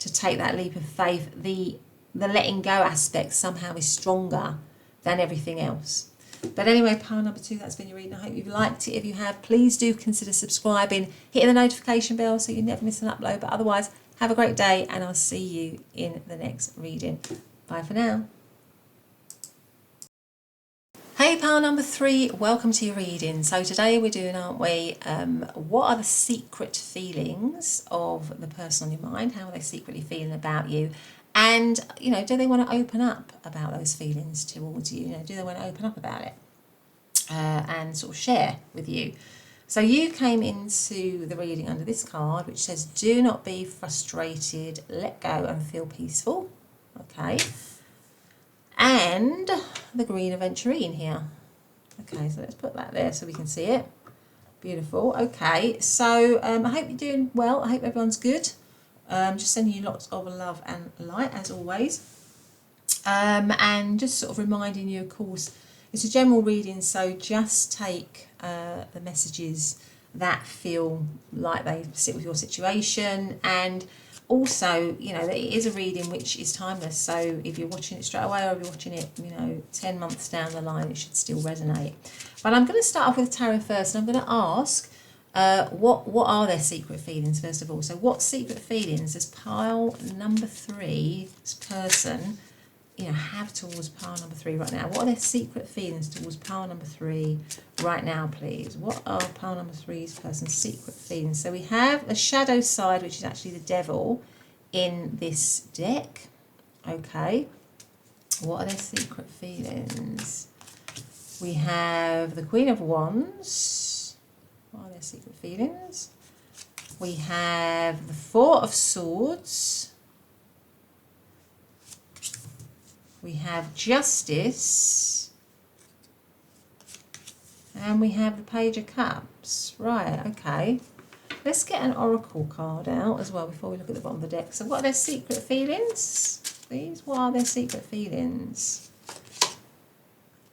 to take that leap of faith, the letting go aspect somehow is stronger than everything else. But anyway, pile number 2, that's been your reading. I hope you've liked it. If you have, please do consider subscribing, hitting the notification bell so you never miss an upload. But otherwise, have a great day, and I'll see you in the next reading. Bye for now. Hey, pile number 3, welcome to your reading. So today we're doing, aren't we, what are the secret feelings of the person on your mind? How are they secretly feeling about you? And, you know, do they want to open up about those feelings towards you? You know, do they want to open up about it and sort of share with you? So you came into the reading under this card, which says, do not be frustrated, let go and feel peaceful. Okay. And the green Aventurine here. Okay, so let's put that there so we can see it. Beautiful. Okay, so I hope you're doing well. I hope everyone's good. Just sending you lots of love and light as always. And just sort of reminding you, of course, it's a general reading, so just take the messages that feel like they sit with your situation. And also, you know, it is a reading which is timeless, so if you're watching it straight away or if you're watching it, you know, 10 months down the line, it should still resonate. But I'm going to start off with tarot first, and I'm going to ask what are their secret feelings first of all. So what secret feelings does pile number 3, this person, you know, have towards pile number 3 right now? What are their secret feelings towards pile number 3 right now, please? What are pile number 3's person's secret feelings? So we have the shadow side, which is actually the devil in this deck. Okay. What are their secret feelings? We have the Queen of Wands. What are their secret feelings? We have the 4 of Swords. We have Justice, and we have the Page of Cups. Right, okay. Let's get an Oracle card out as well before we look at the bottom of the deck. So what are their secret feelings, please? What are their secret feelings?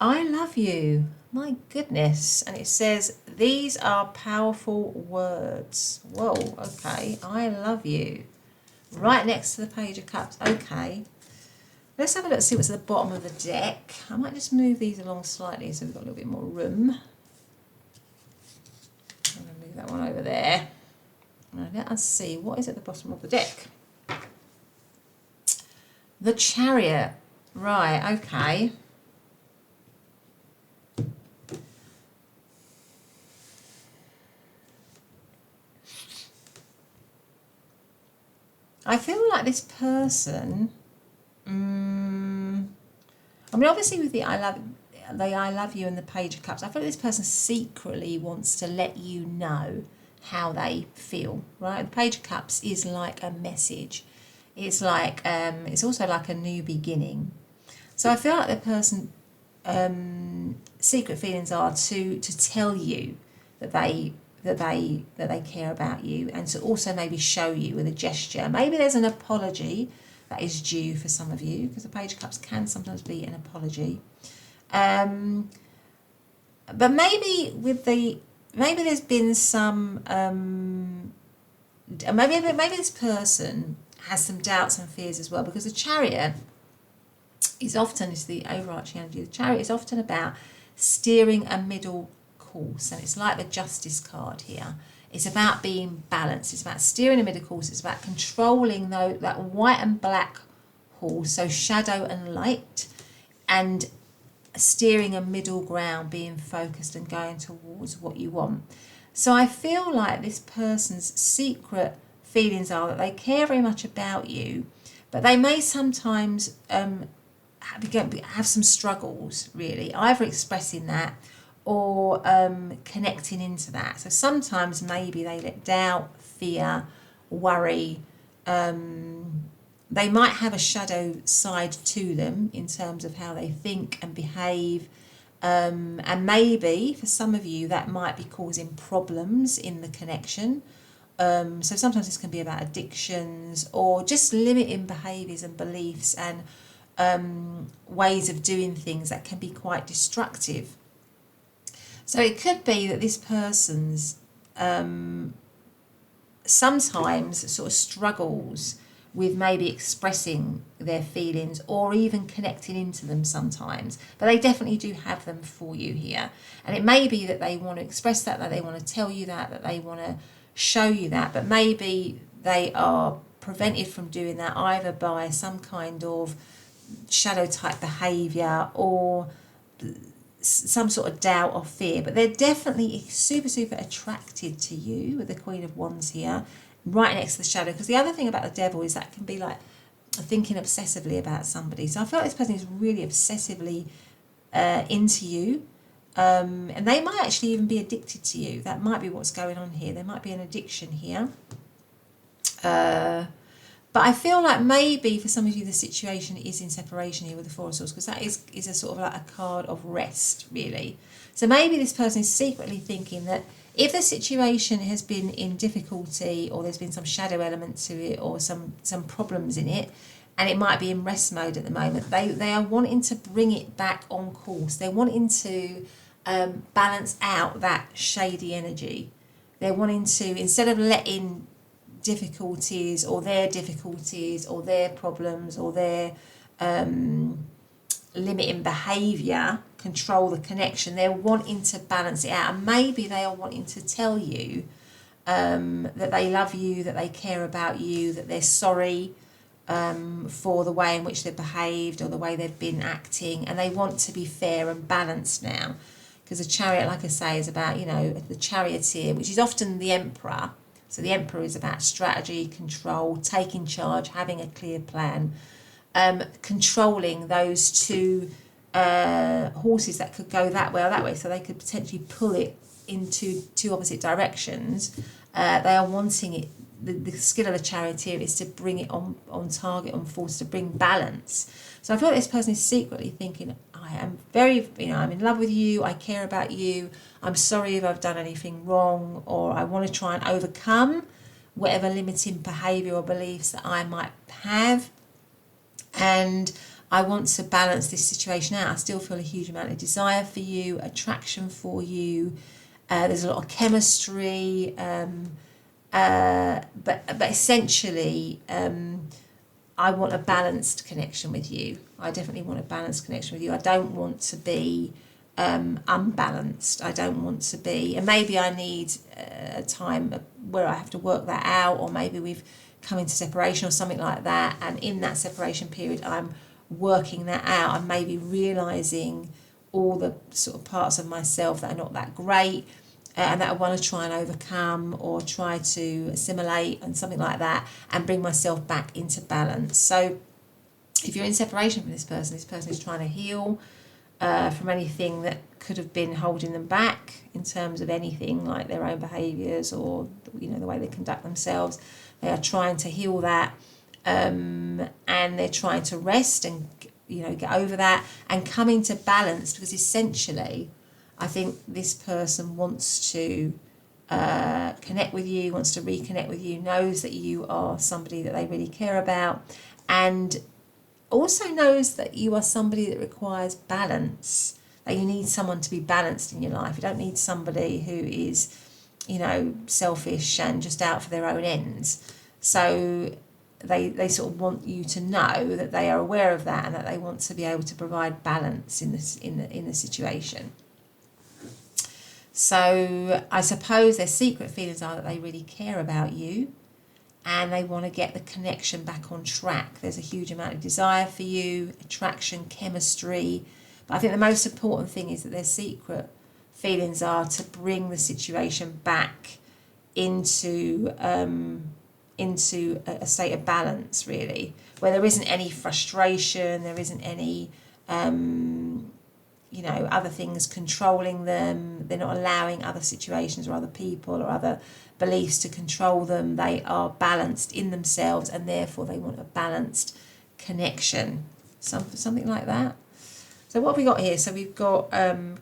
I love you. My goodness. And it says, these are powerful words. Whoa, okay. I love you. Right next to the Page of Cups. Okay. Let's have a look and see what's at the bottom of the deck. I might just move these along slightly so we've got a little bit more room. I'm going to move that one over there. Now let us see what is at the bottom of the deck. The Chariot. Right, okay. I feel like this person... I mean, obviously with the I love you and the Page of Cups, I feel like this person secretly wants to let you know how they feel, right? The Page of Cups is like a message. It's like, it's also like a new beginning. So I feel like the person, secret feelings are to tell you that they care about you, and to also maybe show you with a gesture. Maybe there's an apology that is due for some of you, because the Page of Cups can sometimes be an apology. but maybe there's been some, maybe this person has some doubts and fears as well, because the Chariot is the overarching energy. The Chariot is often about steering a middle course, and it's like the Justice card here. It's about being balanced. It's about steering a middle course. It's about controlling that white and black horse, so shadow and light, and steering a middle ground, being focused and going towards what you want. So I feel like this person's secret feelings are that they care very much about you, but they may sometimes have some struggles, really, either expressing that or connecting into that. So sometimes maybe they let doubt, fear, worry. They might have a shadow side to them in terms of how they think and behave. And maybe for some of you that might be causing problems in the connection. So sometimes this can be about addictions or just limiting behaviours and beliefs and ways of doing things that can be quite destructive. So it could be that this person's sometimes sort of struggles with maybe expressing their feelings or even connecting into them sometimes, but they definitely do have them for you here. And it may be that they want to express that they want to tell you that they want to show you that, but maybe they are prevented from doing that either by some kind of shadow type behaviour or some sort of doubt or fear. But they're definitely super attracted to you with the Queen of Wands here, right next to the shadow. Because the other thing about the Devil is that can be like thinking obsessively about somebody. So I feel like this person is really obsessively into you, and they might actually even be addicted to you. That might be what's going on here. There might be an addiction here. But I feel like maybe for some of you the situation is in separation here with the Four of Swords, because that is a sort of like a card of rest, really. So maybe this person is secretly thinking that if the situation has been in difficulty or there's been some shadow element to it or some problems in it, and it might be in rest mode at the moment, they are wanting to bring it back on course. They're wanting to balance out that shady energy. They're wanting to, instead of letting difficulties or their problems or their limiting behaviour control the connection, they're wanting to balance it out. And maybe they are wanting to tell you that they love you, that they care about you, that they're sorry for the way in which they've behaved or the way they've been acting, and they want to be fair and balanced now. Because the Chariot, like I say, is about, the charioteer, which is often the Emperor. So the Emperor is about strategy, control, taking charge, having a clear plan, controlling those two horses that could go that way or that way, so they could potentially pull it into two opposite directions. They are wanting it. The skill of the charioteer is to bring it on target, on force, to bring balance. So I feel like this person is secretly thinking, I am very, I'm in love with you, I care about you, I'm sorry if I've done anything wrong, or I want to try and overcome whatever limiting behaviour or beliefs that I might have, and I want to balance this situation out. I still feel a huge amount of desire for you, attraction for you, there's a lot of chemistry, but essentially I want a balanced connection with you. I definitely want a balanced connection with you. I don't want to be unbalanced. I don't want to be, and maybe I need a time where I have to work that out, or maybe we've come into separation or something like that, and in that separation period I'm working that out. I'm maybe realising all the sort of parts of myself that are not that great, and that I want to try and overcome or try to assimilate and something like that, and bring myself back into balance. So if you're in separation from this person is trying to heal from anything that could have been holding them back in terms of anything like their own behaviours or the way they conduct themselves. They are trying to heal that, and they're trying to rest and get over that and come into balance, because essentially I think this person wants to connect with you, wants to reconnect with you, knows that you are somebody that they really care about, and also knows that you are somebody that requires balance. that you need someone to be balanced in your life. You don't need somebody who is, you know, selfish and just out for their own ends. So they sort of want you to know that they are aware of that and that they want to be able to provide balance in the situation. So I suppose their secret feelings are that they really care about you and they want to get the connection back on track. There's a huge amount of desire for you, attraction, chemistry. But I think the most important thing is that their secret feelings are to bring the situation back into a state of balance, really, where there isn't any frustration, there isn't any you know, other things controlling them. They're not allowing other situations or other people or other beliefs to control them. They are balanced in themselves and therefore they want a balanced connection. Something like that. So what have we got here? So we've got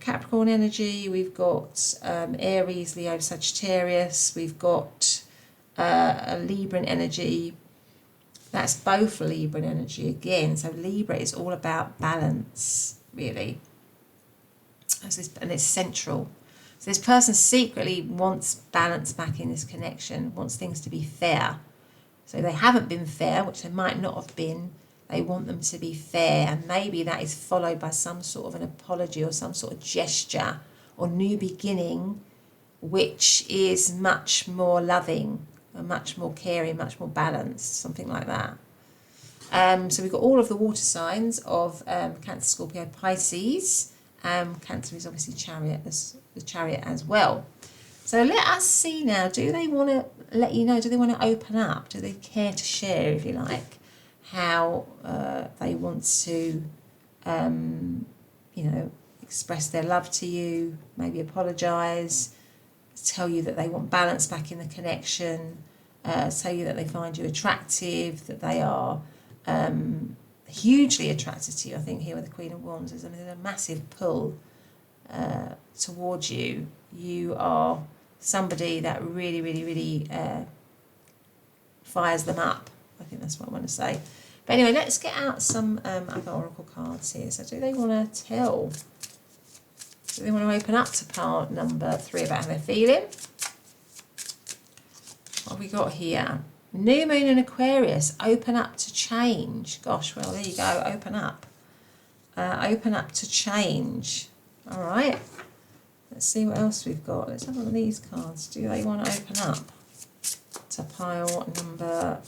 Capricorn energy, we've got Aries, Leo, Sagittarius, we've got a Libran energy. That's both Libran energy again. So Libra is all about balance, really. And it's central. So this person secretly wants balance back in this connection, wants things to be fair. So they haven't been fair, which they might not have been. They want them to be fair, and maybe that is followed by some sort of an apology or some sort of gesture or new beginning, which is much more loving, and much more caring, much more balanced, something like that. So we've got all of the water signs of Cancer, Scorpio, Pisces. Cancer is obviously the chariot as well. So let us see now, do they want to let you know, do they want to open up, do they care to share, if you like, how they want to you know, express their love to you, maybe apologise, tell you that they want balance back in the connection, tell you that they find you attractive, that they are hugely attracted to you. I think here with the Queen of Wands, there's a massive pull towards you. You are somebody that really, really, really fires them up. I think that's what I want to say. But anyway, let's get out some other oracle cards here. So do they want to tell? Do they want to open up to part number 3 about how they're feeling? What have we got here? New moon in Aquarius, open up to change. Gosh, well, there you go, open up. Open up to change. All right, let's see what else we've got. Let's have a look at these cards. Do they want to open up to pile number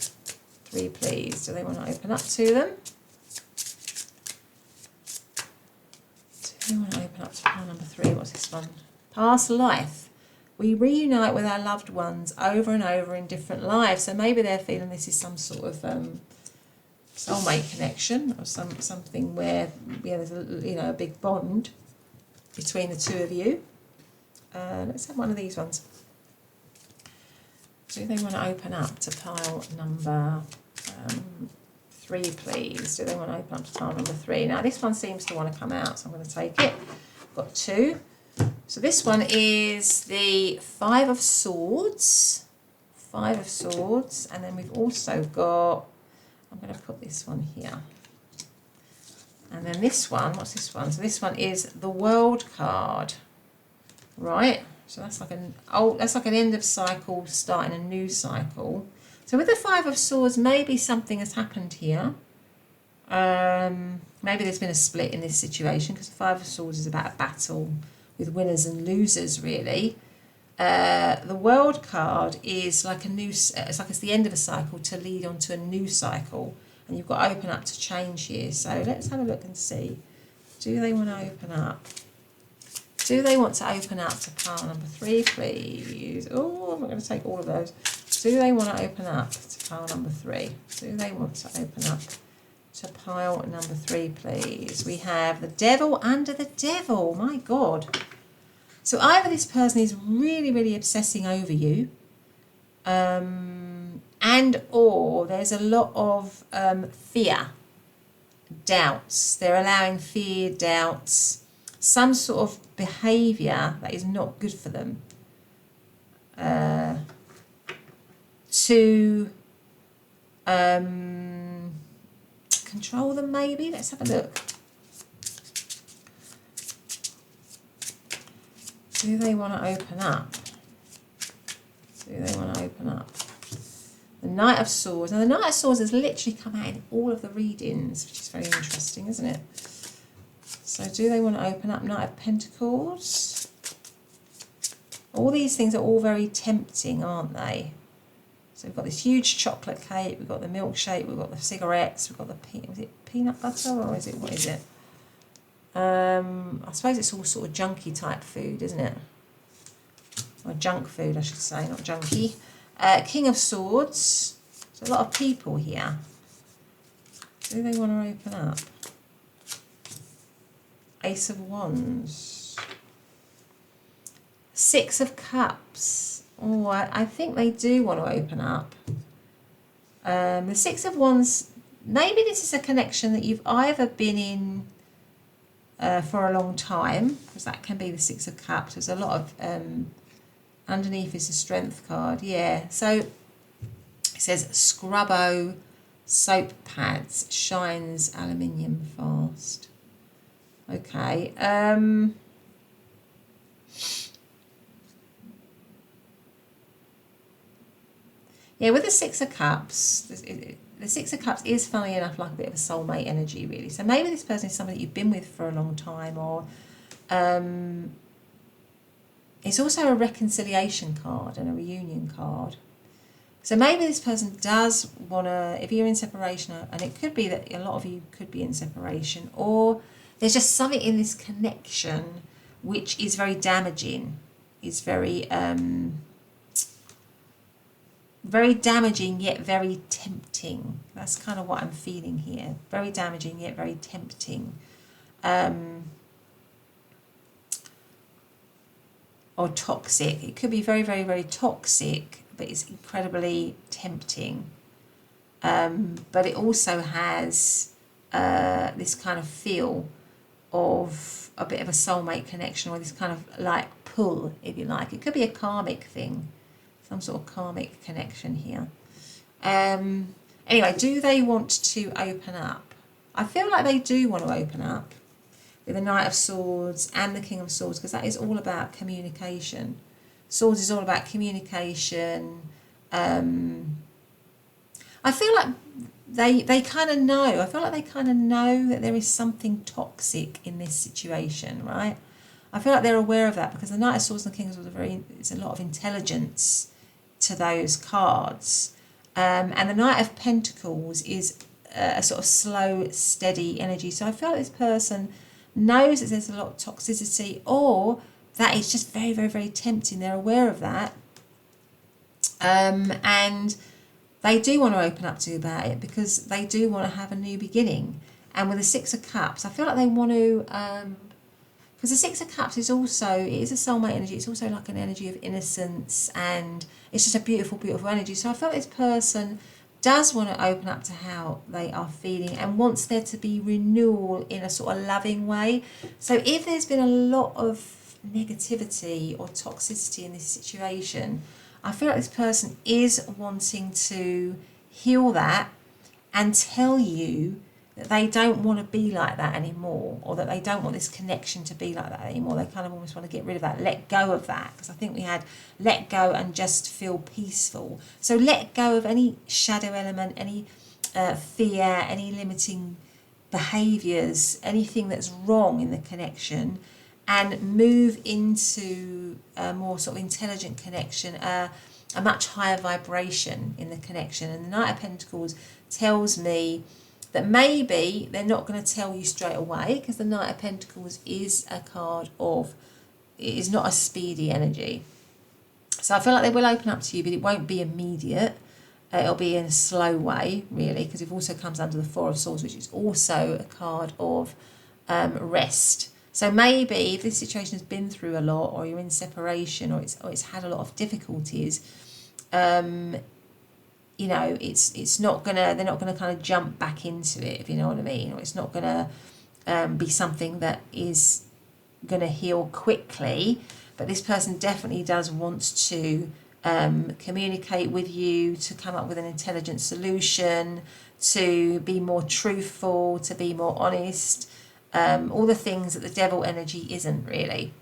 3, please? Do they want to open up to them? Do they want to open up to pile number 3? What's this one? Past life. We reunite with our loved ones over and over in different lives. So maybe they're feeling this is some sort of soulmate connection or something where there's a big bond between the two of you. Let's have one of these ones. Do they want to open up to pile number 3, please? Do they want to open up to pile number 3? Now this one seems to want to come out, so I'm going to take it. I've got 2. So this one is the 5 of Swords. 5 of Swords. And then we've also got, I'm going to put this one here. And then this one, what's this one? So this one is the World card. Right? So that's like an end of cycle, starting a new cycle. So with the 5 of Swords, maybe something has happened here. Maybe there's been a split in this situation because the 5 of Swords is about a battle with winners and losers, really. The World card is like it's the end of a cycle to lead on to a new cycle, and you've got to open up to change here. So let's have a look and see. Do they want to open up? Do they want to open up to pile number 3, please? Oh, I'm not going to take all of those. Do they want to open up to pile number 3? Do they want to open up to pile number 3, please? We have the Devil under the Devil. My God. So either this person is really, really obsessing over you, and or there's a lot of fear, doubts. They're allowing fear, doubts, some sort of behaviour that is not good for them to control them, maybe. Let's have a look. Do they want to open up? Do they want to open up? The Knight of Swords. Now, the Knight of Swords has literally come out in all of the readings, which is very interesting, isn't it? So do they want to open up? Knight of Pentacles. All these things are all very tempting, aren't they? So we've got this huge chocolate cake, we've got the milkshake, we've got the cigarettes, we've got the is it peanut butter, or is it, what is it? I suppose it's all sort of junky type food, isn't it? Or junk food, I should say, not junky. King of Swords. There's a lot of people here. Do they want to open up? Ace of Wands. Six of Cups. Oh, I think they do want to open up. The Six of Wands, maybe this is a connection that you've either been in for a long time, because that can be the Six of Cups. There's a lot of, underneath is a Strength card. Yeah, so it says Scrubbo soap pads, shines aluminium fast. Okay. Yeah, with the Six of Cups, the Six of Cups is, funnily enough, like a bit of a soulmate energy, really. So maybe this person is somebody that you've been with for a long time, or it's also a reconciliation card and a reunion card. So maybe this person does want to, if you're in separation, and it could be that a lot of you could be in separation, or there's just something in this connection which is very damaging. It's very, very damaging yet very tempting. That's kind of what I'm feeling here. Very damaging yet very tempting. Or toxic. It could be very, very, very toxic, but it's incredibly tempting. But it also has this kind of feel of a bit of a soulmate connection, or this kind of like pull, if you like. It could be a karmic thing, some sort of karmic connection here. Anyway, do they want to open up? I feel like they do want to open up with the Knight of Swords and the King of Swords, because that is all about communication. Swords is all about communication. I feel like they kind of know. I feel like they kind of know that there is something toxic in this situation, right? I feel like they're aware of that, because the Knight of Swords and the King of Swords it's a lot of intelligence to those cards. And the Knight of Pentacles is a sort of slow, steady energy. So I feel like this person knows that there's a lot of toxicity, or that it's just very, very, very tempting. They're aware of that. And they do want to open up to you about it, because they do want to have a new beginning. And with the Six of Cups, I feel like they want to, because the Six of Cups is also, it is a soulmate energy. It's also like an energy of innocence, and it's just a beautiful, beautiful energy. So I feel like this person does want to open up to how they are feeling, and wants there to be renewal in a sort of loving way. So if there's been a lot of negativity or toxicity in this situation, I feel like this person is wanting to heal that and tell you that they don't want to be like that anymore, or that they don't want this connection to be like that anymore. They kind of almost want to get rid of that, let go of that, because I think we had let go and just feel peaceful. So let go of any shadow element, any fear, any limiting behaviours, anything that's wrong in the connection, and move into a more sort of intelligent connection, a much higher vibration in the connection. And the Knight of Pentacles tells me that maybe they're not going to tell you straight away, because the Knight of Pentacles is a card of, it is not a speedy energy. So I feel like they will open up to you, but it won't be immediate. It'll be in a slow way, really, because it also comes under the Four of Swords, which is also a card of rest. So maybe if this situation has been through a lot, or you're in separation, or it's had a lot of difficulties, you know, it's not gonna, they're not gonna kind of jump back into it, if you know what I mean, or it's not gonna be something that is gonna heal quickly. But this person definitely does want to communicate with you, to come up with an intelligent solution, to be more truthful, to be more honest, all the things that the Devil energy isn't really.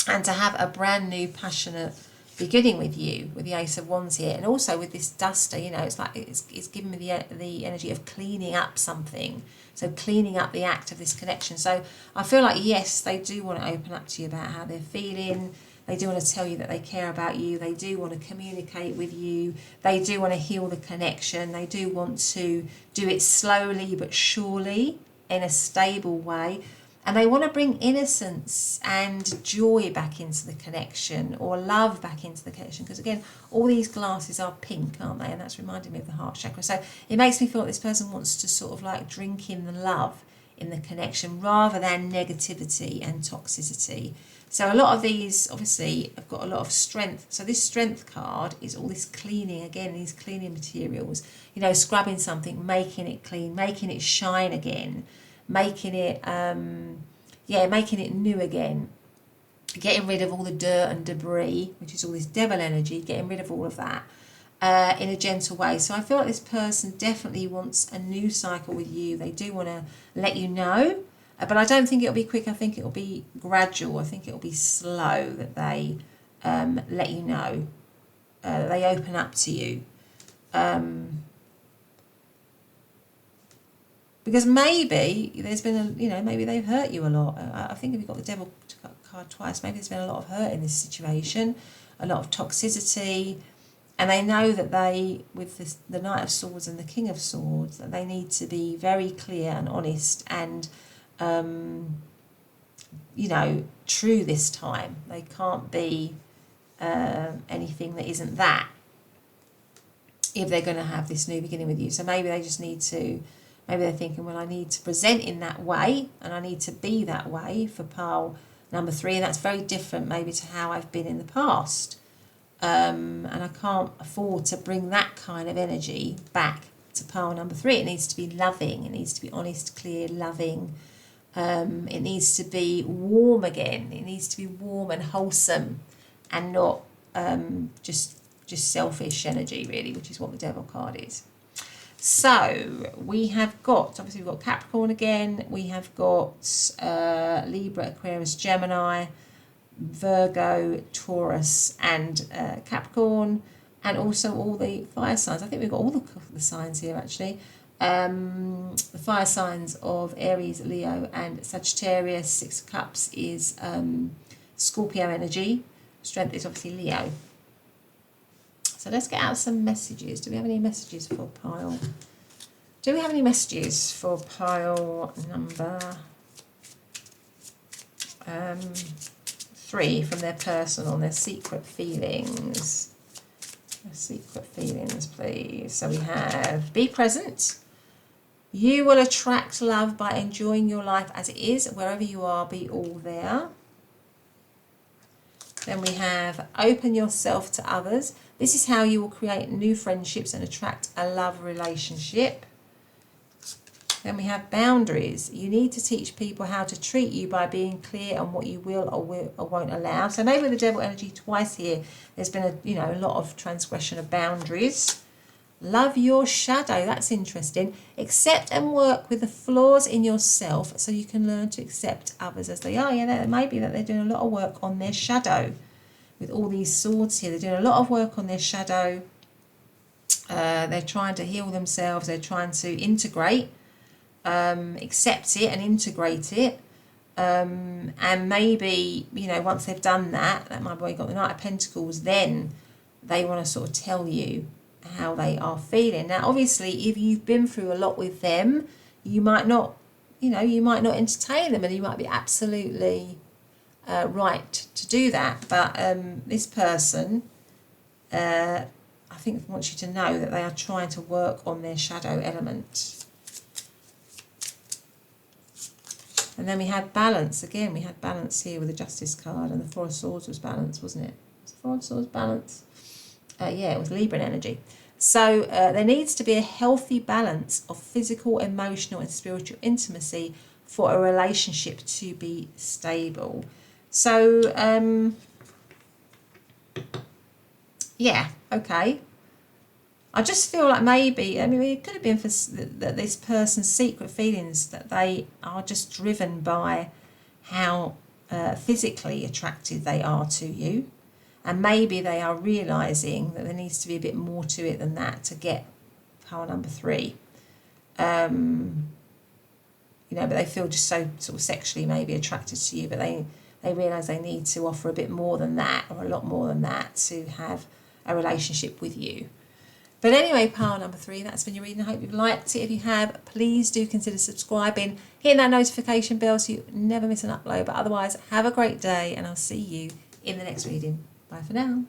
and to have a brand new passionate beginning with you, with the Ace of Wands here, and also with this duster. You know, it's like it's giving me the energy of cleaning up something, so cleaning up the act of this connection. So I feel like, yes, they do want to open up to you about how they're feeling. They do want to tell you that they care about you. They do want to communicate with you. They do want to heal the connection. They do want to do it slowly but surely, in a stable way. And they want to bring innocence and joy back into the connection, or love back into the connection. Because again, all these glasses are pink, aren't they? And that's reminding me of the heart chakra. So it makes me feel like this person wants to sort of like drink in the love in the connection, rather than negativity and toxicity. So a lot of these obviously have got a lot of strength. So this strength card is all this cleaning, again, these cleaning materials, you know, scrubbing something, making it clean, making it shine again, making it making it new again, getting rid of all the dirt and debris, which is all this devil energy, getting rid of all of that in a gentle way. So I feel like this person definitely wants a new cycle with you. They do want to let you know, but I don't think it'll be quick. I think it'll be gradual. I think it'll be slow that they let you know, they open up to you. Because maybe there's been maybe they've hurt you a lot. I think if you've got the devil card twice, maybe there's been a lot of hurt in this situation, a lot of toxicity, and they know that they, with this, the Knight of Swords and the King of Swords, that they need to be very clear and honest and, true this time. They can't be anything that isn't that if they're going to have this new beginning with you. So maybe they just need to. Maybe they're thinking, well, I need to present in that way and I need to be that way for pile number 3. And that's very different maybe to how I've been in the past. And I can't afford to bring that kind of energy back to pile number 3. It needs to be loving. It needs to be honest, clear, loving. It needs to be warm again. It needs to be warm and wholesome and not just selfish energy, really, which is what the Devil card is. So we have got, obviously we've got Capricorn again, we have got Libra, Aquarius, Gemini, Virgo, Taurus and Capricorn, and also all the fire signs. I think we've got all the signs here actually. The fire signs of Aries, Leo and Sagittarius. 6 of Cups is Scorpio energy. Strength is obviously Leo. So let's get out some messages. Do we have any messages for pile? Do we have any messages for pile number 3 from their personal and their secret feelings? Their secret feelings, please. So we have, be present. You will attract love by enjoying your life as it is. Wherever you are, be all there. Then we have, open yourself to others. This is how you will create new friendships and attract a love relationship. Then we have boundaries. You need to teach people how to treat you by being clear on what you will or won't allow. So maybe with the Devil energy twice here, there's been a lot of transgression of boundaries. Love your shadow. That's interesting. Accept and work with the flaws in yourself so you can learn to accept others as they are. Yeah, it may be that they're doing a lot of work on their shadow. With all these swords here, they're doing a lot of work on their shadow. They're trying to heal themselves. They're trying to integrate, accept it and integrate it. And maybe, once they've done that might be got the Knight of Pentacles, then they want to sort of tell you how they are feeling. Now, obviously, if you've been through a lot with them, you might not entertain them, and you might be absolutely right to do that. But this person, I think, wants you to know that they are trying to work on their shadow element. And then we had balance. Again, we had balance here with the Justice card, and the 4 of Swords was balance, wasn't it? Was the 4 of Swords balance? Yeah, it was Libra energy. So there needs to be a healthy balance of physical, emotional and spiritual intimacy for a relationship to be stable. So, yeah, okay. I just feel like maybe, it could have been for that this person's secret feelings, that they are just driven by how physically attracted they are to you, and maybe they are realising that there needs to be a bit more to it than that to get pile number 3. You know, but they feel just so sort of sexually maybe attracted to you, but they realise they need to offer a bit more than that, or a lot more than that, to have a relationship with you. But anyway, pile number 3, that's been your reading. I hope you've liked it. If you have, please do consider subscribing, hitting that notification bell so you never miss an upload. But otherwise, have a great day, and I'll see you in the next reading. Bye for now.